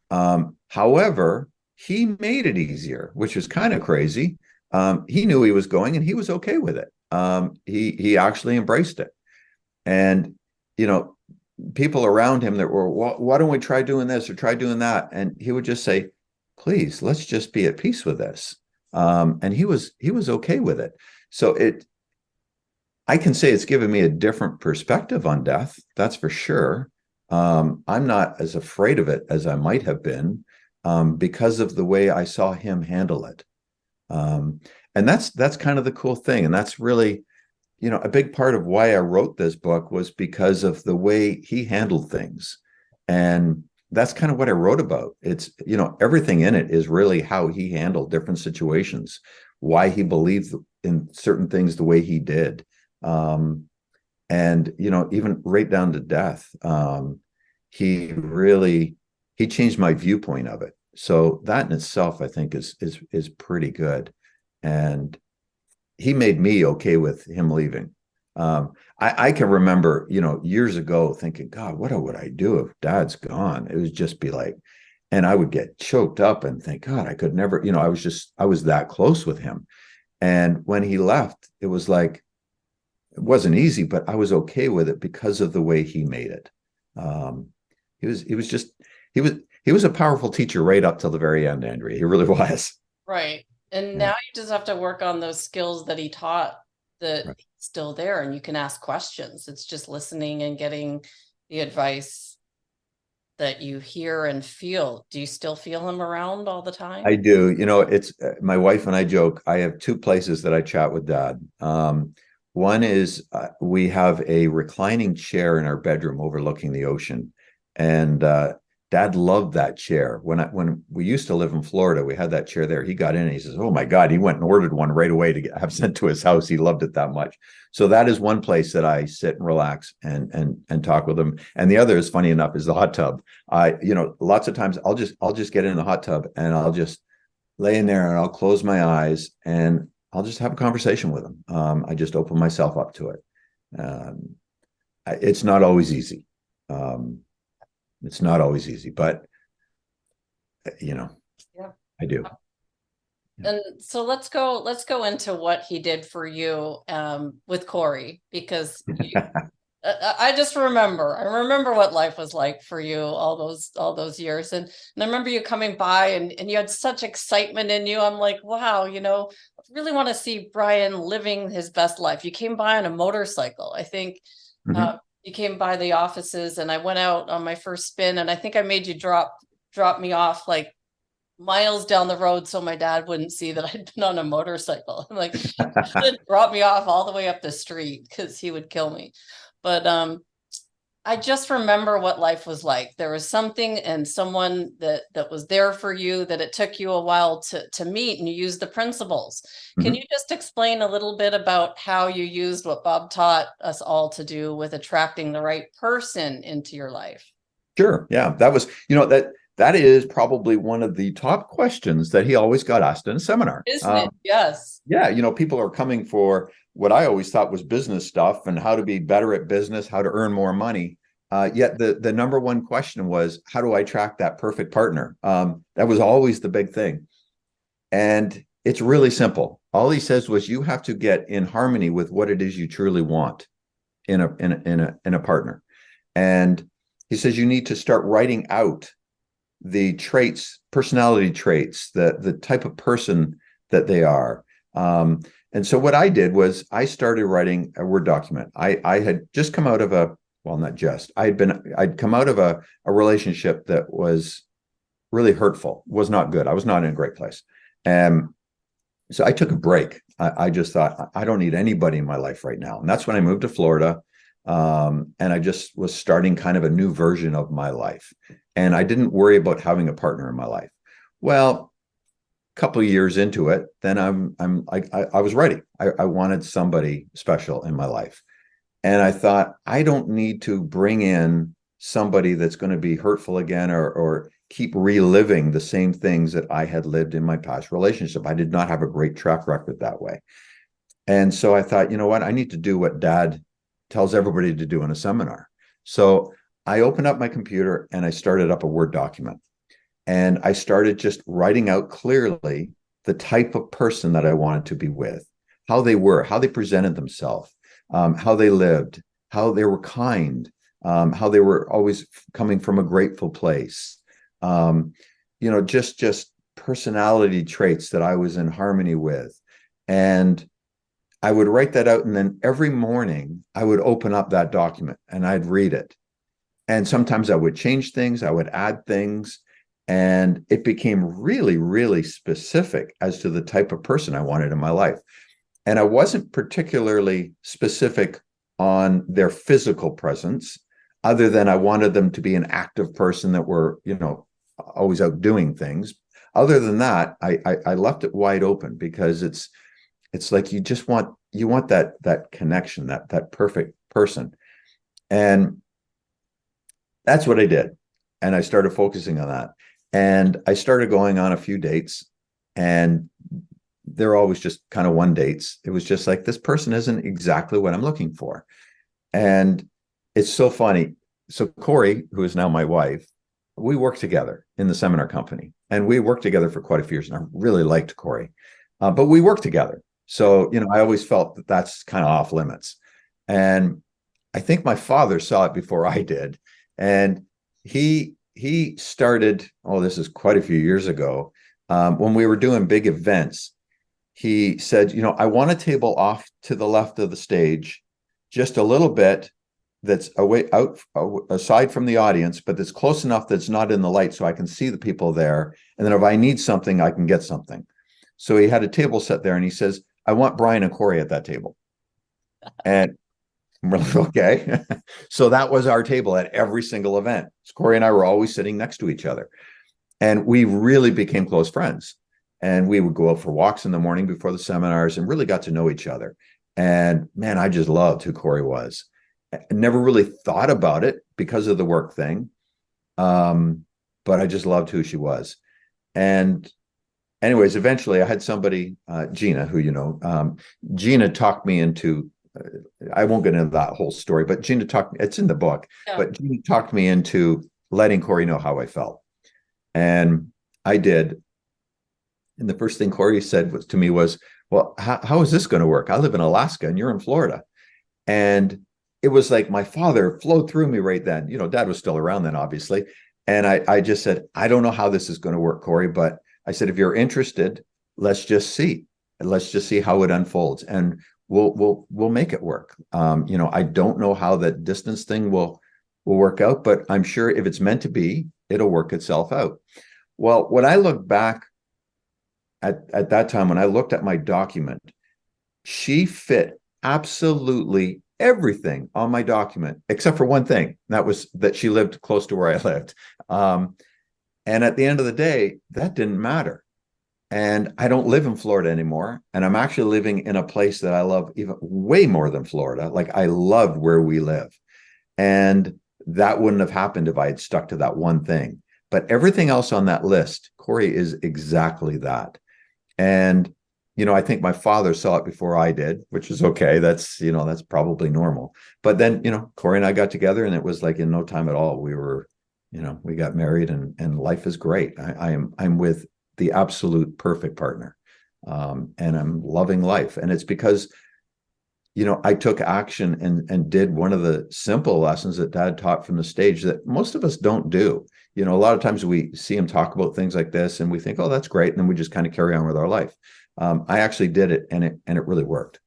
However, he made it easier, which was kind of crazy. He knew he was going, and he was okay with it. He actually embraced it. And, people around him that were, well, why don't we try doing this or try doing that? And he would just say, "Please, let's just be at peace with this." And he was okay with it. So I can say it's given me a different perspective on death. That's for sure. I'm not as afraid of it as I might have been, because of the way I saw him handle it. And that's kind of the cool thing. And that's really, a big part of why I wrote this book was because of the way he handled things. And that's kind of what I wrote about. It's, everything in it is really how he handled different situations, why he believed in certain things the way he did. And, even right down to death, he changed my viewpoint of it. So that in itself, I think is pretty good. And he made me okay with him leaving. I can remember, years ago thinking, God, what would I do if Dad's gone? It would just be like, and I would get choked up and think, God, I could never, I was that close with him. And when he left, it was like, it wasn't easy, but I was okay with it because of the way he made it. He he was a powerful teacher right up till the very end, Andrea. He really was. Right. And Yeah. now you just have to work on those skills that he taught that Right. still there, and you can ask questions. It's just listening and getting the advice that you hear and feel. Do you still feel him around all the time? I do. You know, it's my wife and I joke. I have two places that I chat with Dad. One is we have a reclining chair in our bedroom overlooking the ocean, and Dad loved that chair. When we used to live in Florida, we had that chair there. He got in and he says, "Oh my God!" He went and ordered one right away to have sent to his house. He loved it that much. So that is one place that I sit and relax and talk with him. And the other is, funny enough, is the hot tub. Lots of times I'll just get in the hot tub and I'll just lay in there and I'll close my eyes and I'll just have a conversation with him. I just open myself up to it. It's not always easy. It's not always easy, but Yeah. I do. And so let's go into what he did for you with Corey, because I just remember. I remember what life was like for you all those years, and I remember you coming by, and you had such excitement in you. I'm like, wow, I really want to see Brian living his best life. You came by on a motorcycle. I think you came by the offices, and I went out on my first spin, and I think I made you drop me off like miles down the road so my dad wouldn't see that I'd been on a motorcycle. I'm like, it brought me off all the way up the street because he would kill me. But I just remember what life was like. There was something and someone that was there for you, that it took you a while to meet, and you used the principles. Can you just explain a little bit about how you used what Bob taught us all to do with attracting the right person into your life? Sure. Yeah. That was, that is probably one of the top questions that he always got asked in a seminar. Isn't it? Yes. Yeah. People are coming for what I always thought was business stuff and how to be better at business, how to earn more money. Yet the number one question was, how do I attract that perfect partner? That was always the big thing. And it's really simple. All he says was, you have to get in harmony with what it is you truly want in a partner. And he says you need to start writing out the traits, personality traits, the type of person that they are. And so what I did was I started writing a Word document. I had just come out of I'd come out of a relationship that was really hurtful, was not good. I was not in a great place. And so I took a break. I just thought, I don't need anybody in my life right now. And that's when I moved to Florida. And I just was starting kind of a new version of my life. And I didn't worry about having a partner in my life. Well, a couple of years into it, then I was ready. I wanted somebody special in my life. And I thought, I don't need to bring in somebody that's going to be hurtful again or keep reliving the same things that I had lived in my past relationship. I did not have a great track record that way. And so I thought, you know what? I need to do what Dad tells everybody to do in a seminar. So I opened up my computer and I started up a Word document. And I started just writing out clearly the type of person that I wanted to be with, how they were, how they presented themselves, how they lived, how they were kind, how they were always coming from a grateful place. Just personality traits that I was in harmony with. And I would write that out. And then every morning I would open up that document and I'd read it. And sometimes I would change things, I would add things. And it became really, really specific as to the type of person I wanted in my life. And I wasn't particularly specific on their physical presence, other than I wanted them to be an active person that were, always out doing things. Other than that, I left it wide open, because it's like you want that connection, that perfect person. And that's what I did. And I started focusing on that. And I started going on a few dates, and they're always just kind of one dates. It was just like, this person isn't exactly what I'm looking for. And it's so funny. So Corey, who is now my wife, we worked together in the seminar company, and we worked together for quite a few years. And I really liked Corey, but we worked together. So, I always felt that that's kind of off limits. And I think my father saw it before I did. And he he started, oh, this is quite a few years ago, when we were doing big events. He said, I want a table off to the left of the stage, just a little bit, that's away out aside from the audience, but that's close enough that's not in the light so I can see the people there. And then if I need something, I can get something. So he had a table set there and he says, I want Brian and Corey at that table. And we're like, okay. So that was our table at every single event. So Corey and I were always sitting next to each other. And we really became close friends. And we would go out for walks in the morning before the seminars and really got to know each other. And man, I just loved who Corey was. I never really thought about it because of the work thing. But I just loved who she was. And anyways, eventually I had somebody, Gina, who, Gina talked me into, I won't get into that whole story, but Gina talked, it's in the book, but Gina talked me into letting Corey know how I felt. And I did. And the first thing Corey said to me was, well, how is this going to work? I live in Alaska and you're in Florida. And it was like my father flowed through me right then. Dad was still around then, obviously. And I just said, I don't know how this is going to work, Corey, but I said, if you're interested, let's just see. And let's just see how it unfolds. And we'll make it work. I don't know how that distance thing will work out, but I'm sure if it's meant to be, it'll work itself out. Well, when I look back at that time, when I looked at my document, she fit absolutely everything on my document, except for one thing. That was that she lived close to where I lived. And at the end of the day, that didn't matter. And I don't live in Florida anymore. And I'm actually living in a place that I love even way more than Florida. Like I love where we live. And that wouldn't have happened if I had stuck to that one thing. But everything else on that list, Corey is exactly that. And, I think my father saw it before I did, which is okay. That's probably normal. But then, Corey and I got together and it was like in no time at all. We were, we got married and life is great. I'm with the absolute perfect partner. And I'm loving life. And it's because, I took action and did one of the simple lessons that Dad taught from the stage that most of us don't do. A lot of times we see him talk about things like this and we think, oh, that's great. And then we just kind of carry on with our life. I actually did it and it really worked.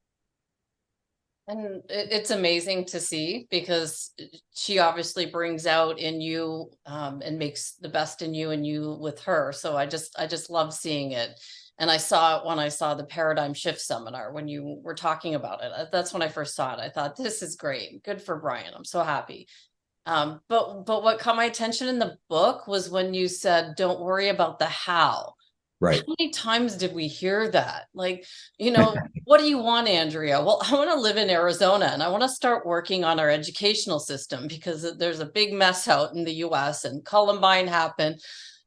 And it's amazing to see because she obviously brings out in you and makes the best in you and you with her. So I just love seeing it. And I saw it when I saw the paradigm shift seminar, when you were talking about it. That's when I first saw it. I thought, this is great. Good for Brian. I'm so happy. But what caught my attention in the book was when you said, don't worry about the how. Right. How many times did we hear that? Like, what do you want, Andrea? Well, I want to live in Arizona and I want to start working on our educational system because there's a big mess out in the US and Columbine happened.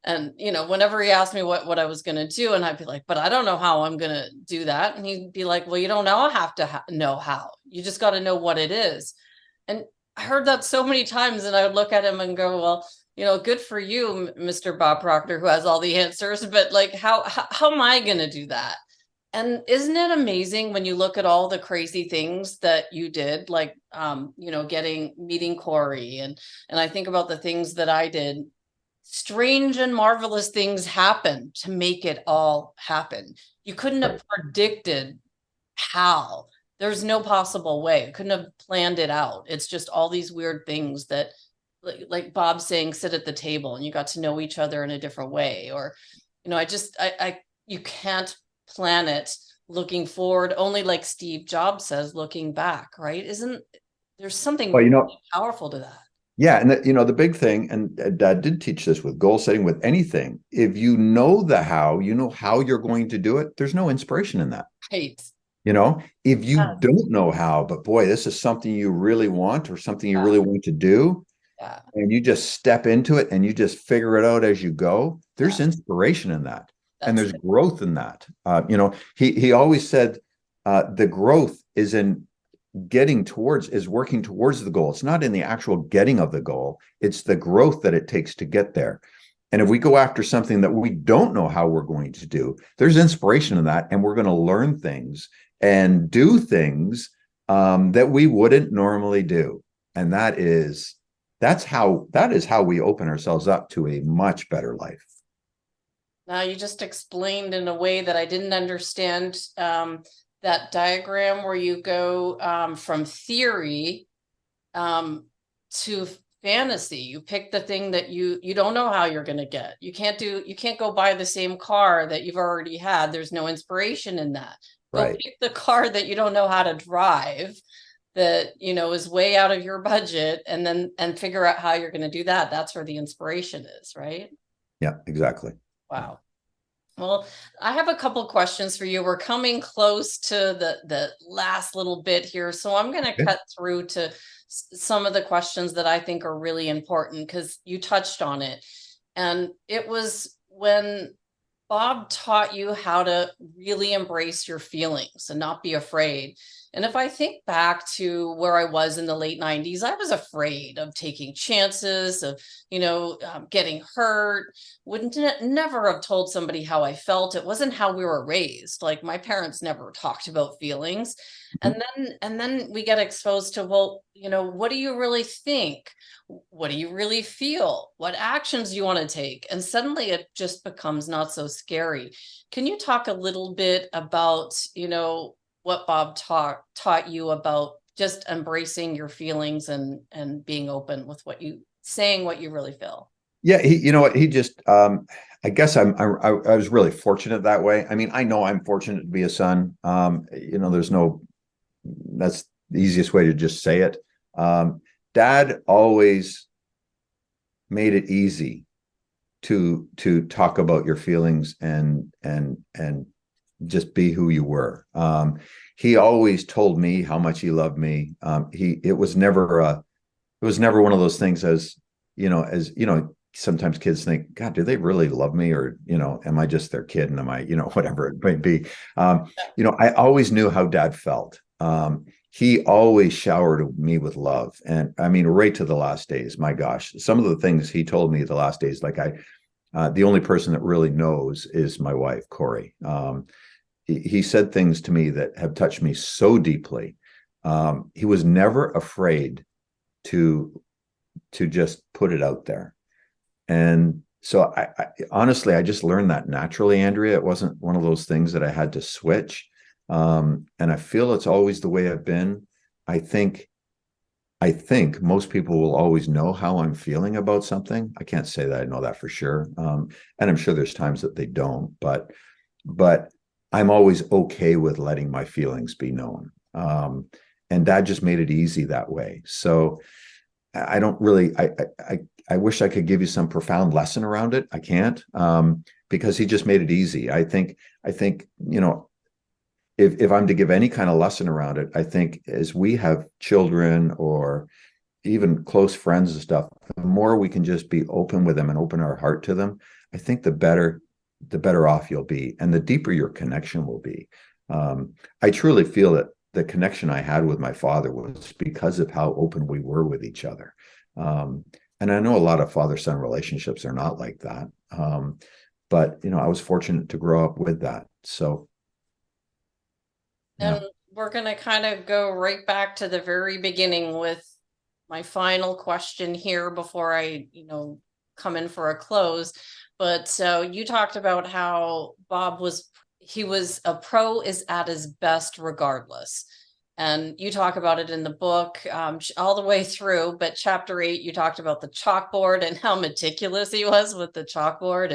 And, whenever he asked me what I was going to do, and I'd be like, but I don't know how I'm going to do that. And he'd be like, well, you don't have to know how. You just got to know what it is. And I heard that so many times and I would look at him and go, well, good for you, Mr. Bob Proctor, who has all the answers, but like, how am I going to do that? And isn't it amazing when you look at all the crazy things that you did, like, meeting Corey and I think about the things that I did. Strange and marvelous things happen to make it all happen. You couldn't have predicted how. There's no possible way. You couldn't have planned it out. It's just all these weird things that, like Bob saying, sit at the table and you got to know each other in a different way. Or, you can't plan it looking forward, only like Steve Jobs says, looking back, right? There's something really powerful to that. Yeah. And the big thing, and Dad did teach this with goal setting, with anything, if you know the how, how you're going to do it, there's no inspiration in that. Right. If you don't know how, but boy, this is something you really want or something you really want to do, and you just step into it and you just figure it out as you go, there's inspiration in that. And there's growth in that. He always said the growth is in working towards the goal. It's not in the actual getting of the goal. It's the growth that it takes to get there. And if we go after something that we don't know how we're going to do, there's inspiration in that. And we're going to learn things and do things that we wouldn't normally do. And that is that is how we open ourselves up to a much better life. Now you just explained in a way that I didn't understand, that diagram where you go, from theory, to fantasy. You pick the thing that you don't know how you're going to get. You can't go buy the same car that you've already had. There's no inspiration in that. Go Right. pick the car that you don't know how to drive, that is way out of your budget, and figure out how you're going to do that. That's where the inspiration is, right? Yeah, exactly. Wow. Well, I have a couple questions for you. We're coming close to the last little bit here, so I'm going to Okay. cut through to some of the questions that I think are really important, because you touched on it. And it was when Bob taught you how to really embrace your feelings and not be afraid. And if I think back to where I was in the late 90s, I was afraid of taking chances, of, getting hurt. Wouldn't never have told somebody how I felt. It wasn't how we were raised. Like, my parents never talked about feelings. Mhm. And then we get exposed to, well, what do you really think? What do you really feel? What actions do you want to take? And suddenly it just becomes not so scary. Can you talk a little bit about, what Bob taught you about just embracing your feelings and being open with saying what you really feel? Yeah, you know what? He just, I guess I was really fortunate that way. I mean, I know I'm fortunate to be a son. There's no, that's the easiest way to just say it. Dad always made it easy to talk about your feelings and just be who you were. He always told me how much he loved me. It was never one of those things, as sometimes kids think, God, do they really love me? Or, am I just their kid? And am I, whatever it might be. I always knew how Dad felt. He always showered me with love. And I mean, right to the last days, my gosh, some of the things he told me the last days, like the only person that really knows is my wife, Corey. He said things to me that have touched me so deeply. He was never afraid to just put it out there. And so I honestly, I just learned that naturally, Andrea. It wasn't one of those things that I had to switch. And I feel it's always the way I've been. I think most people will always know how I'm feeling about something. I can't say that I know that for sure. And I'm sure there's times that they don't, but I'm always okay with letting my feelings be known. And Dad just made it easy that way. So I don't really, I wish I could give you some profound lesson around it. I can't, because he just made it easy. I think, if I'm to give any kind of lesson around it, I think as we have children or even close friends and stuff, the more we can just be open with them and open our heart to them, I think the better off you'll be, and the deeper your connection will be. I truly feel that the connection I had with my father was because of how open we were with each other. And I know a lot of father-son relationships are not like that. But I was fortunate to grow up with that. So yeah. And we're going to kind of go right back to the very beginning with my final question here before I, come in for a close. But so you talked about how he was a pro is at his best regardless. And you talk about it in the book, all the way through. But chapter 8, you talked about the chalkboard and how meticulous he was with the chalkboard.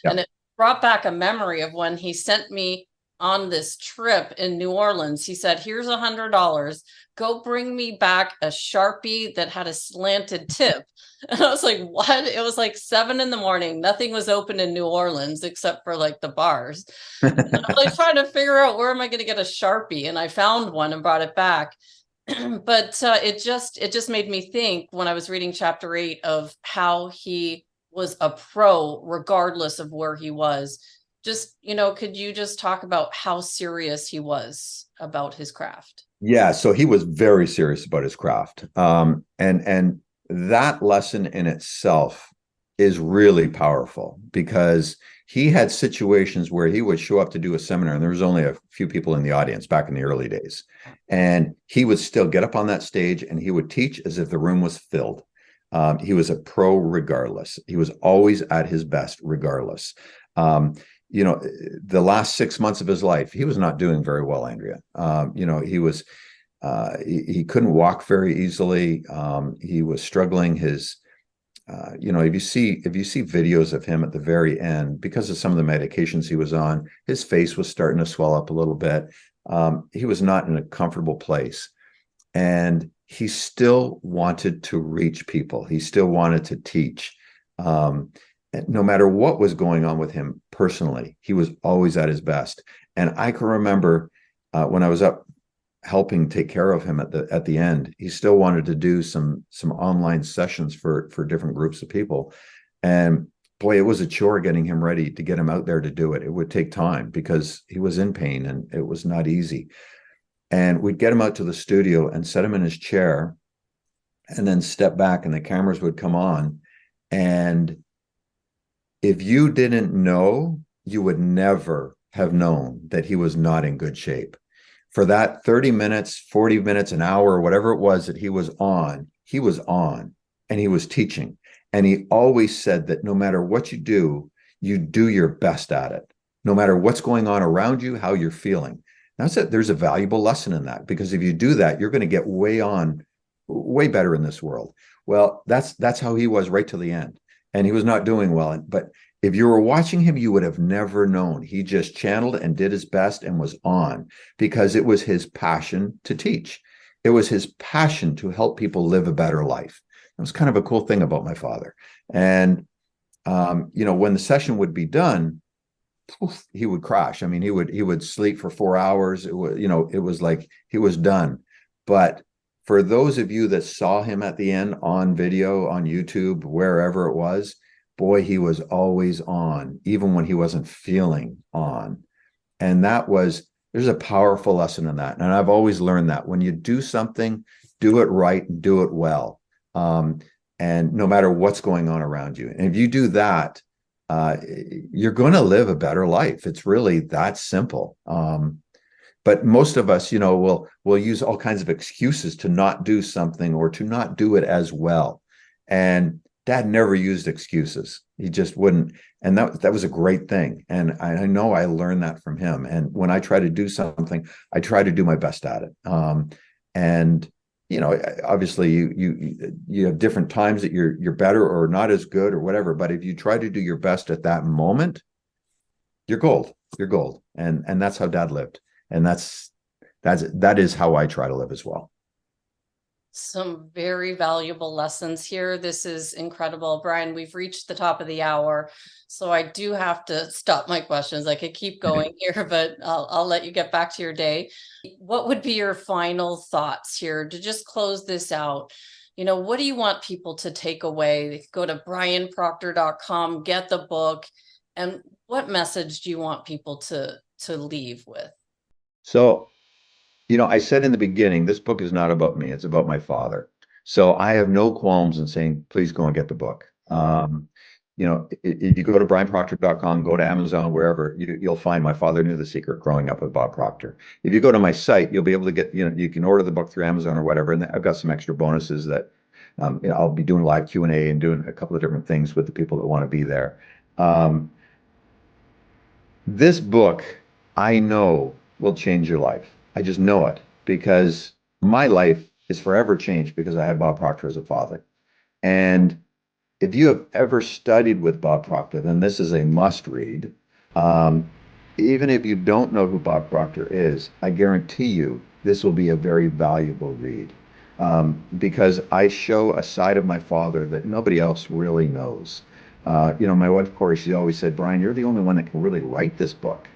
And it brought back a memory of when he sent me on this trip in New Orleans. He said, here's $100. Go bring me back a Sharpie that had a slanted tip. And I was like, what? It was like 7 a.m. Nothing was open in New Orleans except for like the bars. And I was trying to figure out, where am I going to get a Sharpie? And I found one and brought it back. But it just made me think, when I was reading chapter 8, of how he was a pro regardless of where he was. Just, could you just talk about how serious he was about his craft? Yeah, so he was very serious about his craft. And that lesson in itself is really powerful, because he had situations where he would show up to do a seminar and there was only a few people in the audience back in the early days. And he would still get up on that stage and he would teach as if the room was filled. He was a pro regardless. He was always at his best regardless. The last 6 months of his life, he was not doing very well, Andrea. He couldn't walk very easily. He was struggling. If you see videos of him at the very end, because of some of the medications he was on, his face was starting to swell up a little bit. He was not in a comfortable place, and he still wanted to reach people. He still wanted to teach. No matter what was going on with him personally, he was always at his best. And I can remember when I was up helping take care of him at the end, he still wanted to do some online sessions for different groups of people. And boy, it was a chore getting him ready to get him out there to do it. It would take time because he was in pain and it was not easy. And we'd get him out to the studio and set him in his chair and then step back and the cameras would come on. And if you didn't know, you would never have known that he was not in good shape. For that 30 minutes, 40 minutes, an hour, whatever it was that he was on and he was teaching. And he always said that no matter what you do your best at it, no matter what's going on around you, how you're feeling. There's a valuable lesson in that, because if you do that, you're going to get way better in this world. Well, that's how he was right to the end. And he was not doing well. But if you were watching him, you would have never known. He just channeled and did his best and was on, because it was his passion to teach. It was his passion to help people live a better life. That was kind of a cool thing about my father. And, when the session would be done, poof, he would crash. I mean, he would sleep for 4 hours. It was like he was done. But for those of you that saw him at the end on video, on YouTube, wherever it was, boy, he was always on, even when he wasn't feeling on. And there's a powerful lesson in that. And I've always learned that when you do something, do it right and do it well. And no matter what's going on around you. And if you do that, you're going to live a better life. It's really that simple. But most of us, will use all kinds of excuses to not do something or to not do it as well. And Dad never used excuses. He just wouldn't. And that was a great thing. And I know I learned that from him. And when I try to do something, I try to do my best at it. And obviously you have different times that you're better or not as good or whatever. But if you try to do your best at that moment, you're gold. You're gold. And that's how Dad lived. And that is how I try to live as well. Some very valuable lessons here. This is incredible. Brian, we've reached the top of the hour, so I do have to stop my questions. I could keep going here, but I'll let you get back to your day. What would be your final thoughts here to just close this out? What do you want people to take away? Go to brianproctor.com, get the book, and what message do you want people to leave with? So, I said in the beginning, this book is not about me. It's about my father. So I have no qualms in saying, please go and get the book. If you go to brianproctor.com, go to Amazon, wherever, you'll find My Father Knew the Secret, Growing Up with Bob Proctor. If you go to my site, you'll be able to get, you can order the book through Amazon or whatever. And I've got some extra bonuses that I'll be doing live Q&A and doing a couple of different things with the people that want to be there. This book, I know, will change your life. I just know it, because my life is forever changed because I had Bob Proctor as a father. And if you have ever studied with Bob Proctor, then this is a must read. Even if you don't know who Bob Proctor is, I guarantee you this will be a very valuable read, because I show a side of my father that nobody else really knows. My wife, Corey, she always said, Brian, you're the only one that can really write this book.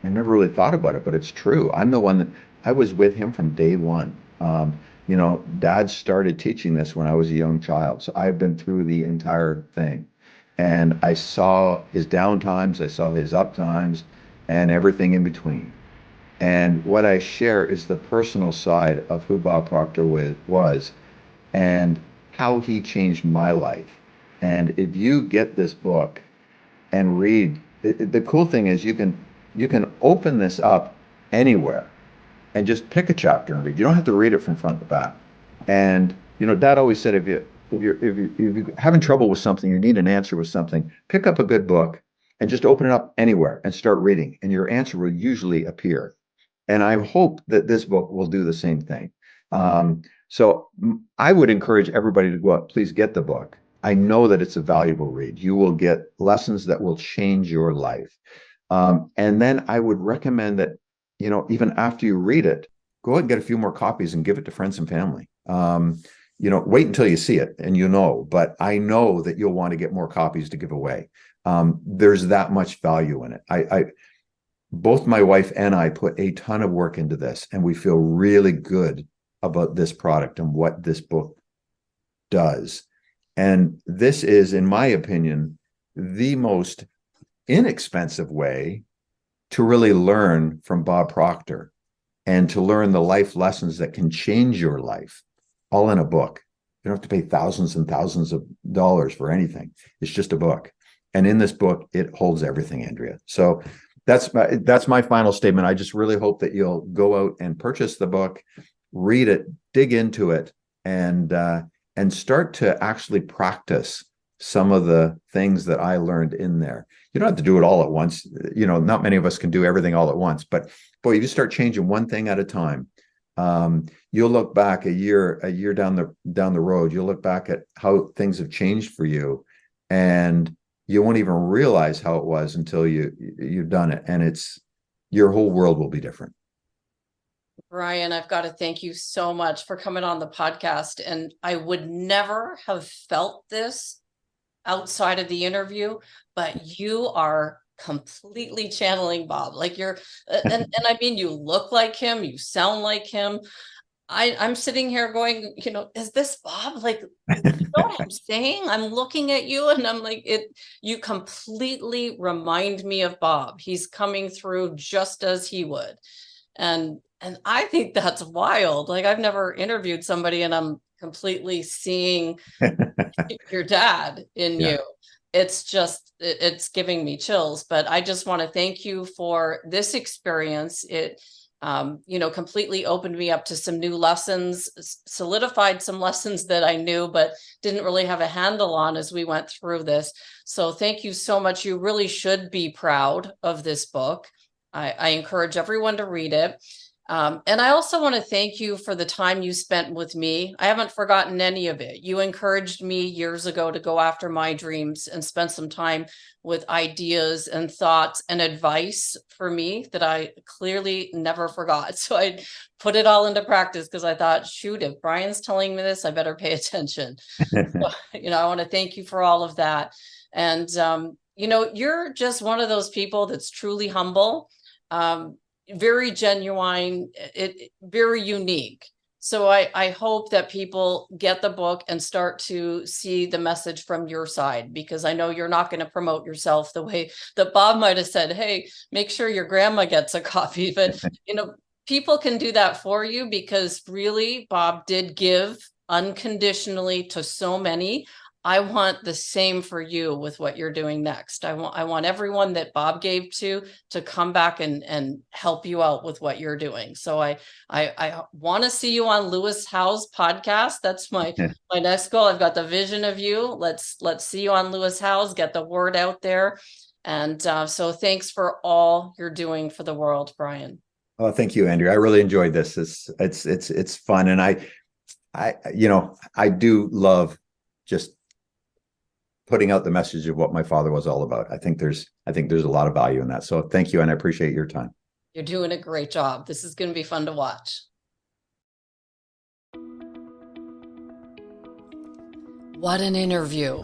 I never really thought about it, but it's true. I'm the one that I was with him from day one. Dad started teaching this when I was a young child. So I've been through the entire thing. And I saw his down times, I saw his up times, and everything in between. And what I share is the personal side of who Bob Proctor was and how he changed my life. And if you get this book and read, the cool thing is you can open this up anywhere and just pick a chapter and read. You don't have to read it from front to back. And Dad always said, if you're having trouble with something, you need an answer with something, pick up a good book and just open it up anywhere and start reading, and your answer will usually appear. And I hope that this book will do the same thing. So I would encourage everybody to go out, please get the book. I know that it's a valuable read. You will get lessons that will change your life. And then I would recommend that, even after you read it, go ahead and get a few more copies and give it to friends and family. Wait until you see it and but I know that you'll want to get more copies to give away. There's that much value in it. Both my wife and I put a ton of work into this, and we feel really good about this product and what this book does. And this is, in my opinion, the most inexpensive way to really learn from Bob Proctor and to learn the life lessons that can change your life, all in a book. You don't have to pay thousands and thousands of dollars for anything. It's just a book. And in this book, it holds everything, Andrea. So that's my final statement. I just really hope that you'll go out and purchase the book, read it, dig into it, and start to actually practice some of the things that I learned in there. You don't have to do it all at once. Not many of us can do everything all at once, but boy, you just start changing one thing at a time. You'll look back a year down the road, you'll look back at how things have changed for you, and you won't even realize how it was until you've done it. And your whole world will be different. Brian, I've got to thank you so much for coming on the podcast. And I would never have felt this outside of the interview, but you are completely channeling Bob. Like and I mean, you look like him, you sound like him. I'm sitting here going, is this Bob? Like, you know what I'm saying? I'm looking at you and I'm like, you completely remind me of Bob. He's coming through just as he would. And I think that's wild. Like, I've never interviewed somebody and I'm completely seeing your dad in you. It's giving me chills, but I just want to thank you for this experience. It completely opened me up to some new lessons, solidified some lessons that I knew, but didn't really have a handle on as we went through this. So thank you so much. You really should be proud of this book. I encourage everyone to read it. And I also want to thank you for the time you spent with me. I haven't forgotten any of it. You encouraged me years ago to go after my dreams and spend some time with ideas and thoughts and advice for me that I clearly never forgot. So I put it all into practice because I thought, shoot, if Brian's telling me this, I better pay attention. So, I want to thank you for all of that. And, you're just one of those people that's truly humble. Very genuine, very unique. So I hope that people get the book and start to see the message from your side, because I know you're not going to promote yourself the way that Bob might have said, hey, make sure your grandma gets a copy. But, people can do that for you, because really, Bob did give unconditionally to so many. I want the same for you with what you're doing next. I want everyone that Bob gave to come back and help you out with what you're doing. So I want to see you on Lewis Howes' podcast. That's my next goal. I've got the vision of you. Let's see you on Lewis Howes, get the word out there. And so thanks for all you're doing for the world, Brian. Oh, thank you, Andrea. I really enjoyed this. It's fun. And I do love just putting out the message of what my father was all about. I think there's a lot of value in that. So thank you. And I appreciate your time. You're doing a great job. This is going to be fun to watch. What an interview.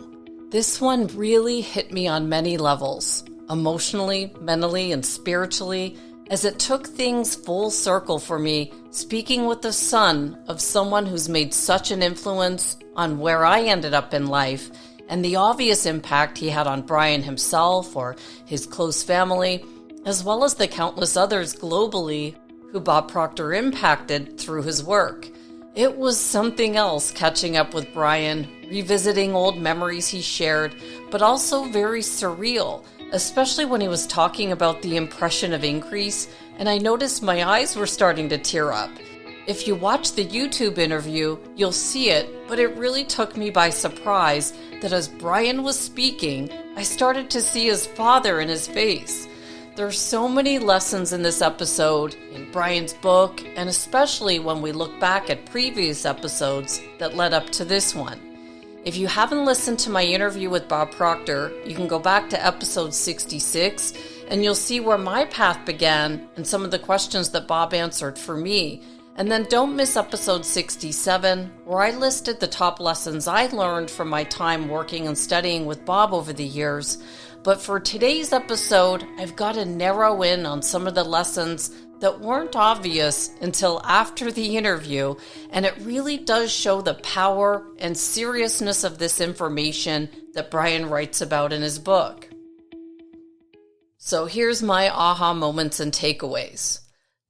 This one really hit me on many levels, emotionally, mentally, and spiritually, as it took things full circle for me, speaking with the son of someone who's made such an influence on where I ended up in life, and the obvious impact he had on Brian himself or his close family, as well as the countless others globally who Bob Proctor impacted through his work. It was something else catching up with Brian, revisiting old memories he shared, but also very surreal, especially when he was talking about the impression of increase, and I noticed my eyes were starting to tear up. If you watch the YouTube interview, you'll see it, but it really took me by surprise that as Brian was speaking, I started to see his father in his face. There's so many lessons in this episode, in Brian's book, and especially when we look back at previous episodes that led up to this one. If you haven't listened to my interview with Bob Proctor, you can go back to episode 66, and you'll see where my path began and some of the questions that Bob answered for me. And then don't miss episode 67, where I listed the top lessons I learned from my time working and studying with Bob over the years. But for today's episode, I've got to narrow in on some of the lessons that weren't obvious until after the interview, and it really does show the power and seriousness of this information that Brian writes about in his book. So here's my aha moments and takeaways.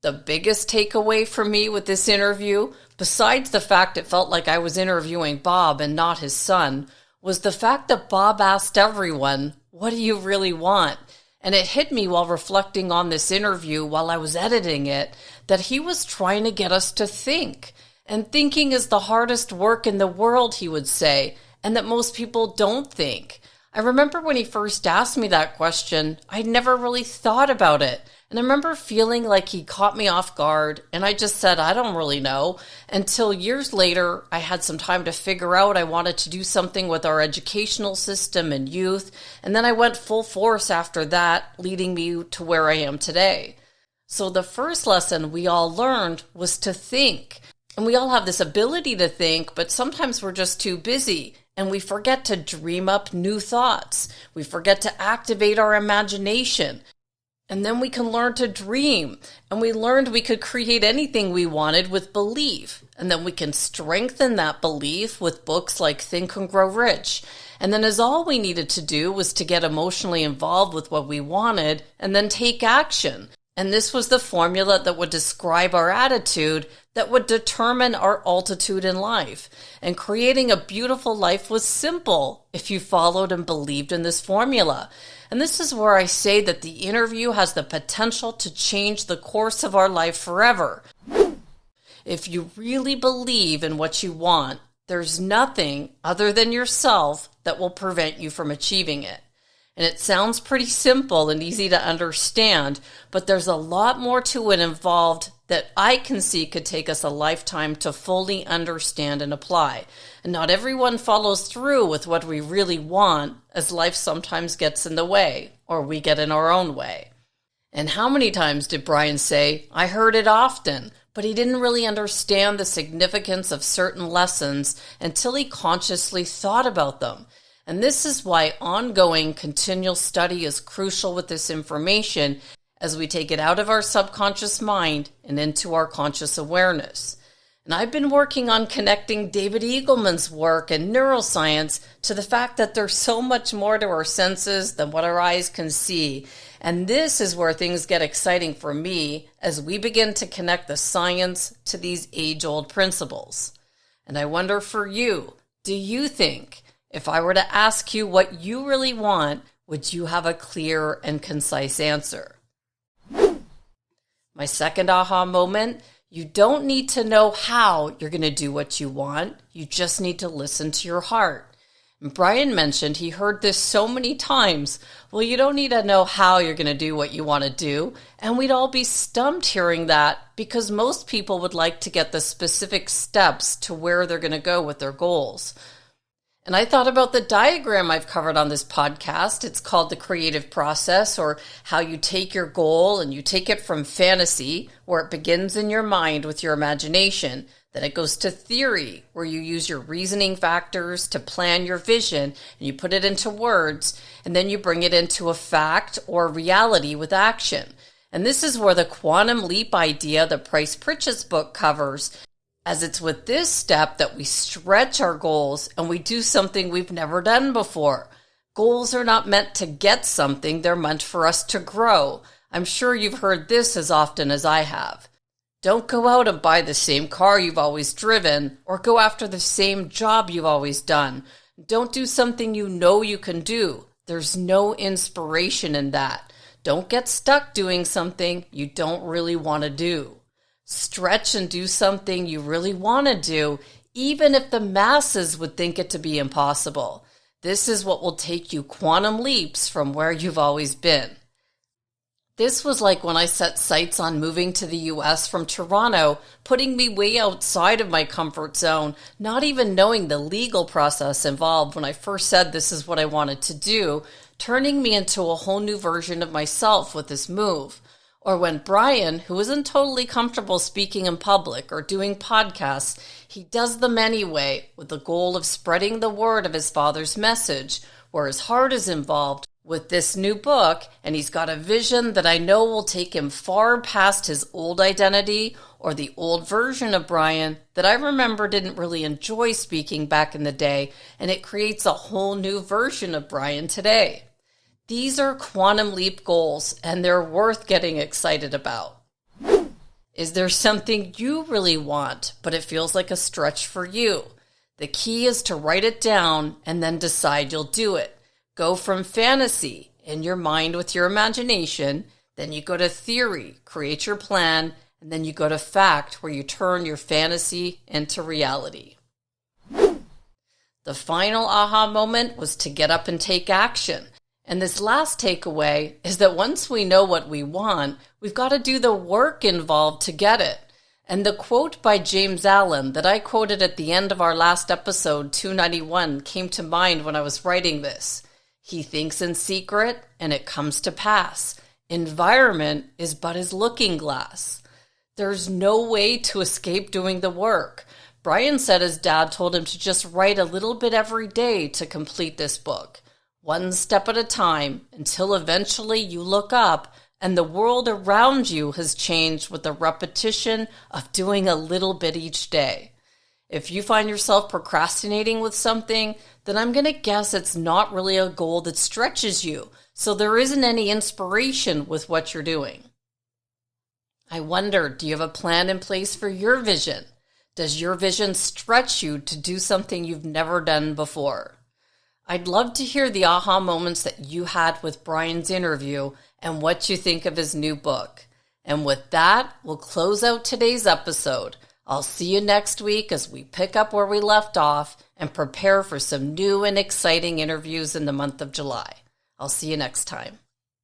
The biggest takeaway for me with this interview, besides the fact it felt like I was interviewing Bob and not his son, was the fact that Bob asked everyone, "What do you really want?" And it hit me while reflecting on this interview while I was editing it, that he was trying to get us to think. And thinking is the hardest work in the world, he would say, and that most people don't think. I remember when he first asked me that question, I'd never really thought about it. And I remember feeling like he caught me off guard, and I just said, I don't really know, until years later, I had some time to figure out I wanted to do something with our educational system and youth, and then I went full force after that, leading me to where I am today. So the first lesson we all learned was to think. And we all have this ability to think, but sometimes we're just too busy. And we forget to dream up new thoughts. We forget to activate our imagination. And then we can learn to dream. And we learned we could create anything we wanted with belief. And then we can strengthen that belief with books like Think and Grow Rich. And then as all we needed to do was to get emotionally involved with what we wanted and then take action. And this was the formula that would describe our attitude, that would determine our altitude in life. And creating a beautiful life was simple if you followed and believed in this formula. And this is where I say that the interview has the potential to change the course of our life forever. If you really believe in what you want, there's nothing other than yourself that will prevent you from achieving it. And it sounds pretty simple and easy to understand, but there's a lot more to it involved that I can see could take us a lifetime to fully understand and apply. And not everyone follows through with what we really want, as life sometimes gets in the way, or we get in our own way. And how many times did Brian say, "I heard it often," but he didn't really understand the significance of certain lessons until he consciously thought about them. And this is why ongoing continual study is crucial with this information as we take it out of our subconscious mind and into our conscious awareness. And I've been working on connecting David Eagleman's work and neuroscience to the fact that there's so much more to our senses than what our eyes can see. And this is where things get exciting for me as we begin to connect the science to these age-old principles. And I wonder for you, do you think, if I were to ask you what you really want, would you have a clear and concise answer? My second aha moment, you don't need to know how you're going to do what you want. You just need to listen to your heart. And Brian mentioned he heard this so many times. Well, you don't need to know how you're going to do what you want to do. And we'd all be stumped hearing that because most people would like to get the specific steps to where they're going to go with their goals. And I thought about the diagram I've covered on this podcast. It's called the creative process, or how you take your goal and you take it from fantasy, where it begins in your mind with your imagination. Then it goes to theory, where you use your reasoning factors to plan your vision and you put it into words, and then you bring it into a fact or reality with action. And this is where the quantum leap idea that Price Pritchett's book covers, as it's with this step that we stretch our goals and we do something we've never done before. Goals are not meant to get something, they're meant for us to grow. I'm sure you've heard this as often as I have. Don't go out and buy the same car you've always driven, or go after the same job you've always done. Don't do something you know you can do. There's no inspiration in that. Don't get stuck doing something you don't really want to do. Stretch and do something you really want to do, even if the masses would think it to be impossible. This is what will take you quantum leaps from where you've always been. This was like when I set sights on moving to the US from Toronto, putting me way outside of my comfort zone, not even knowing the legal process involved when I first said this is what I wanted to do, turning me into a whole new version of myself with this move. Or when Brian, who isn't totally comfortable speaking in public or doing podcasts, he does them anyway with the goal of spreading the word of his father's message, where his heart is involved with this new book, and he's got a vision that I know will take him far past his old identity or the old version of Brian that I remember didn't really enjoy speaking back in the day, and it creates a whole new version of Brian today. These are quantum leap goals, and they're worth getting excited about. Is there something you really want, but it feels like a stretch for you? The key is to write it down and then decide you'll do it. Go from fantasy, in your mind with your imagination, then you go to theory, create your plan, and then you go to fact, where you turn your fantasy into reality. The final aha moment was to get up and take action. And this last takeaway is that once we know what we want, we've got to do the work involved to get it. And the quote by James Allen that I quoted at the end of our last episode, 291, came to mind when I was writing this. He thinks in secret, and it comes to pass. Environment is but his looking glass. There's no way to escape doing the work. Brian said his dad told him to just write a little bit every day to complete this book. One step at a time, until eventually you look up and the world around you has changed with the repetition of doing a little bit each day. If you find yourself procrastinating with something, then I'm going to guess it's not really a goal that stretches you, so there isn't any inspiration with what you're doing. I wonder, do you have a plan in place for your vision? Does your vision stretch you to do something you've never done before? I'd love to hear the aha moments that you had with Brian's interview and what you think of his new book. And with that, we'll close out today's episode. I'll see you next week as we pick up where we left off and prepare for some new and exciting interviews in the month of July. I'll see you next time.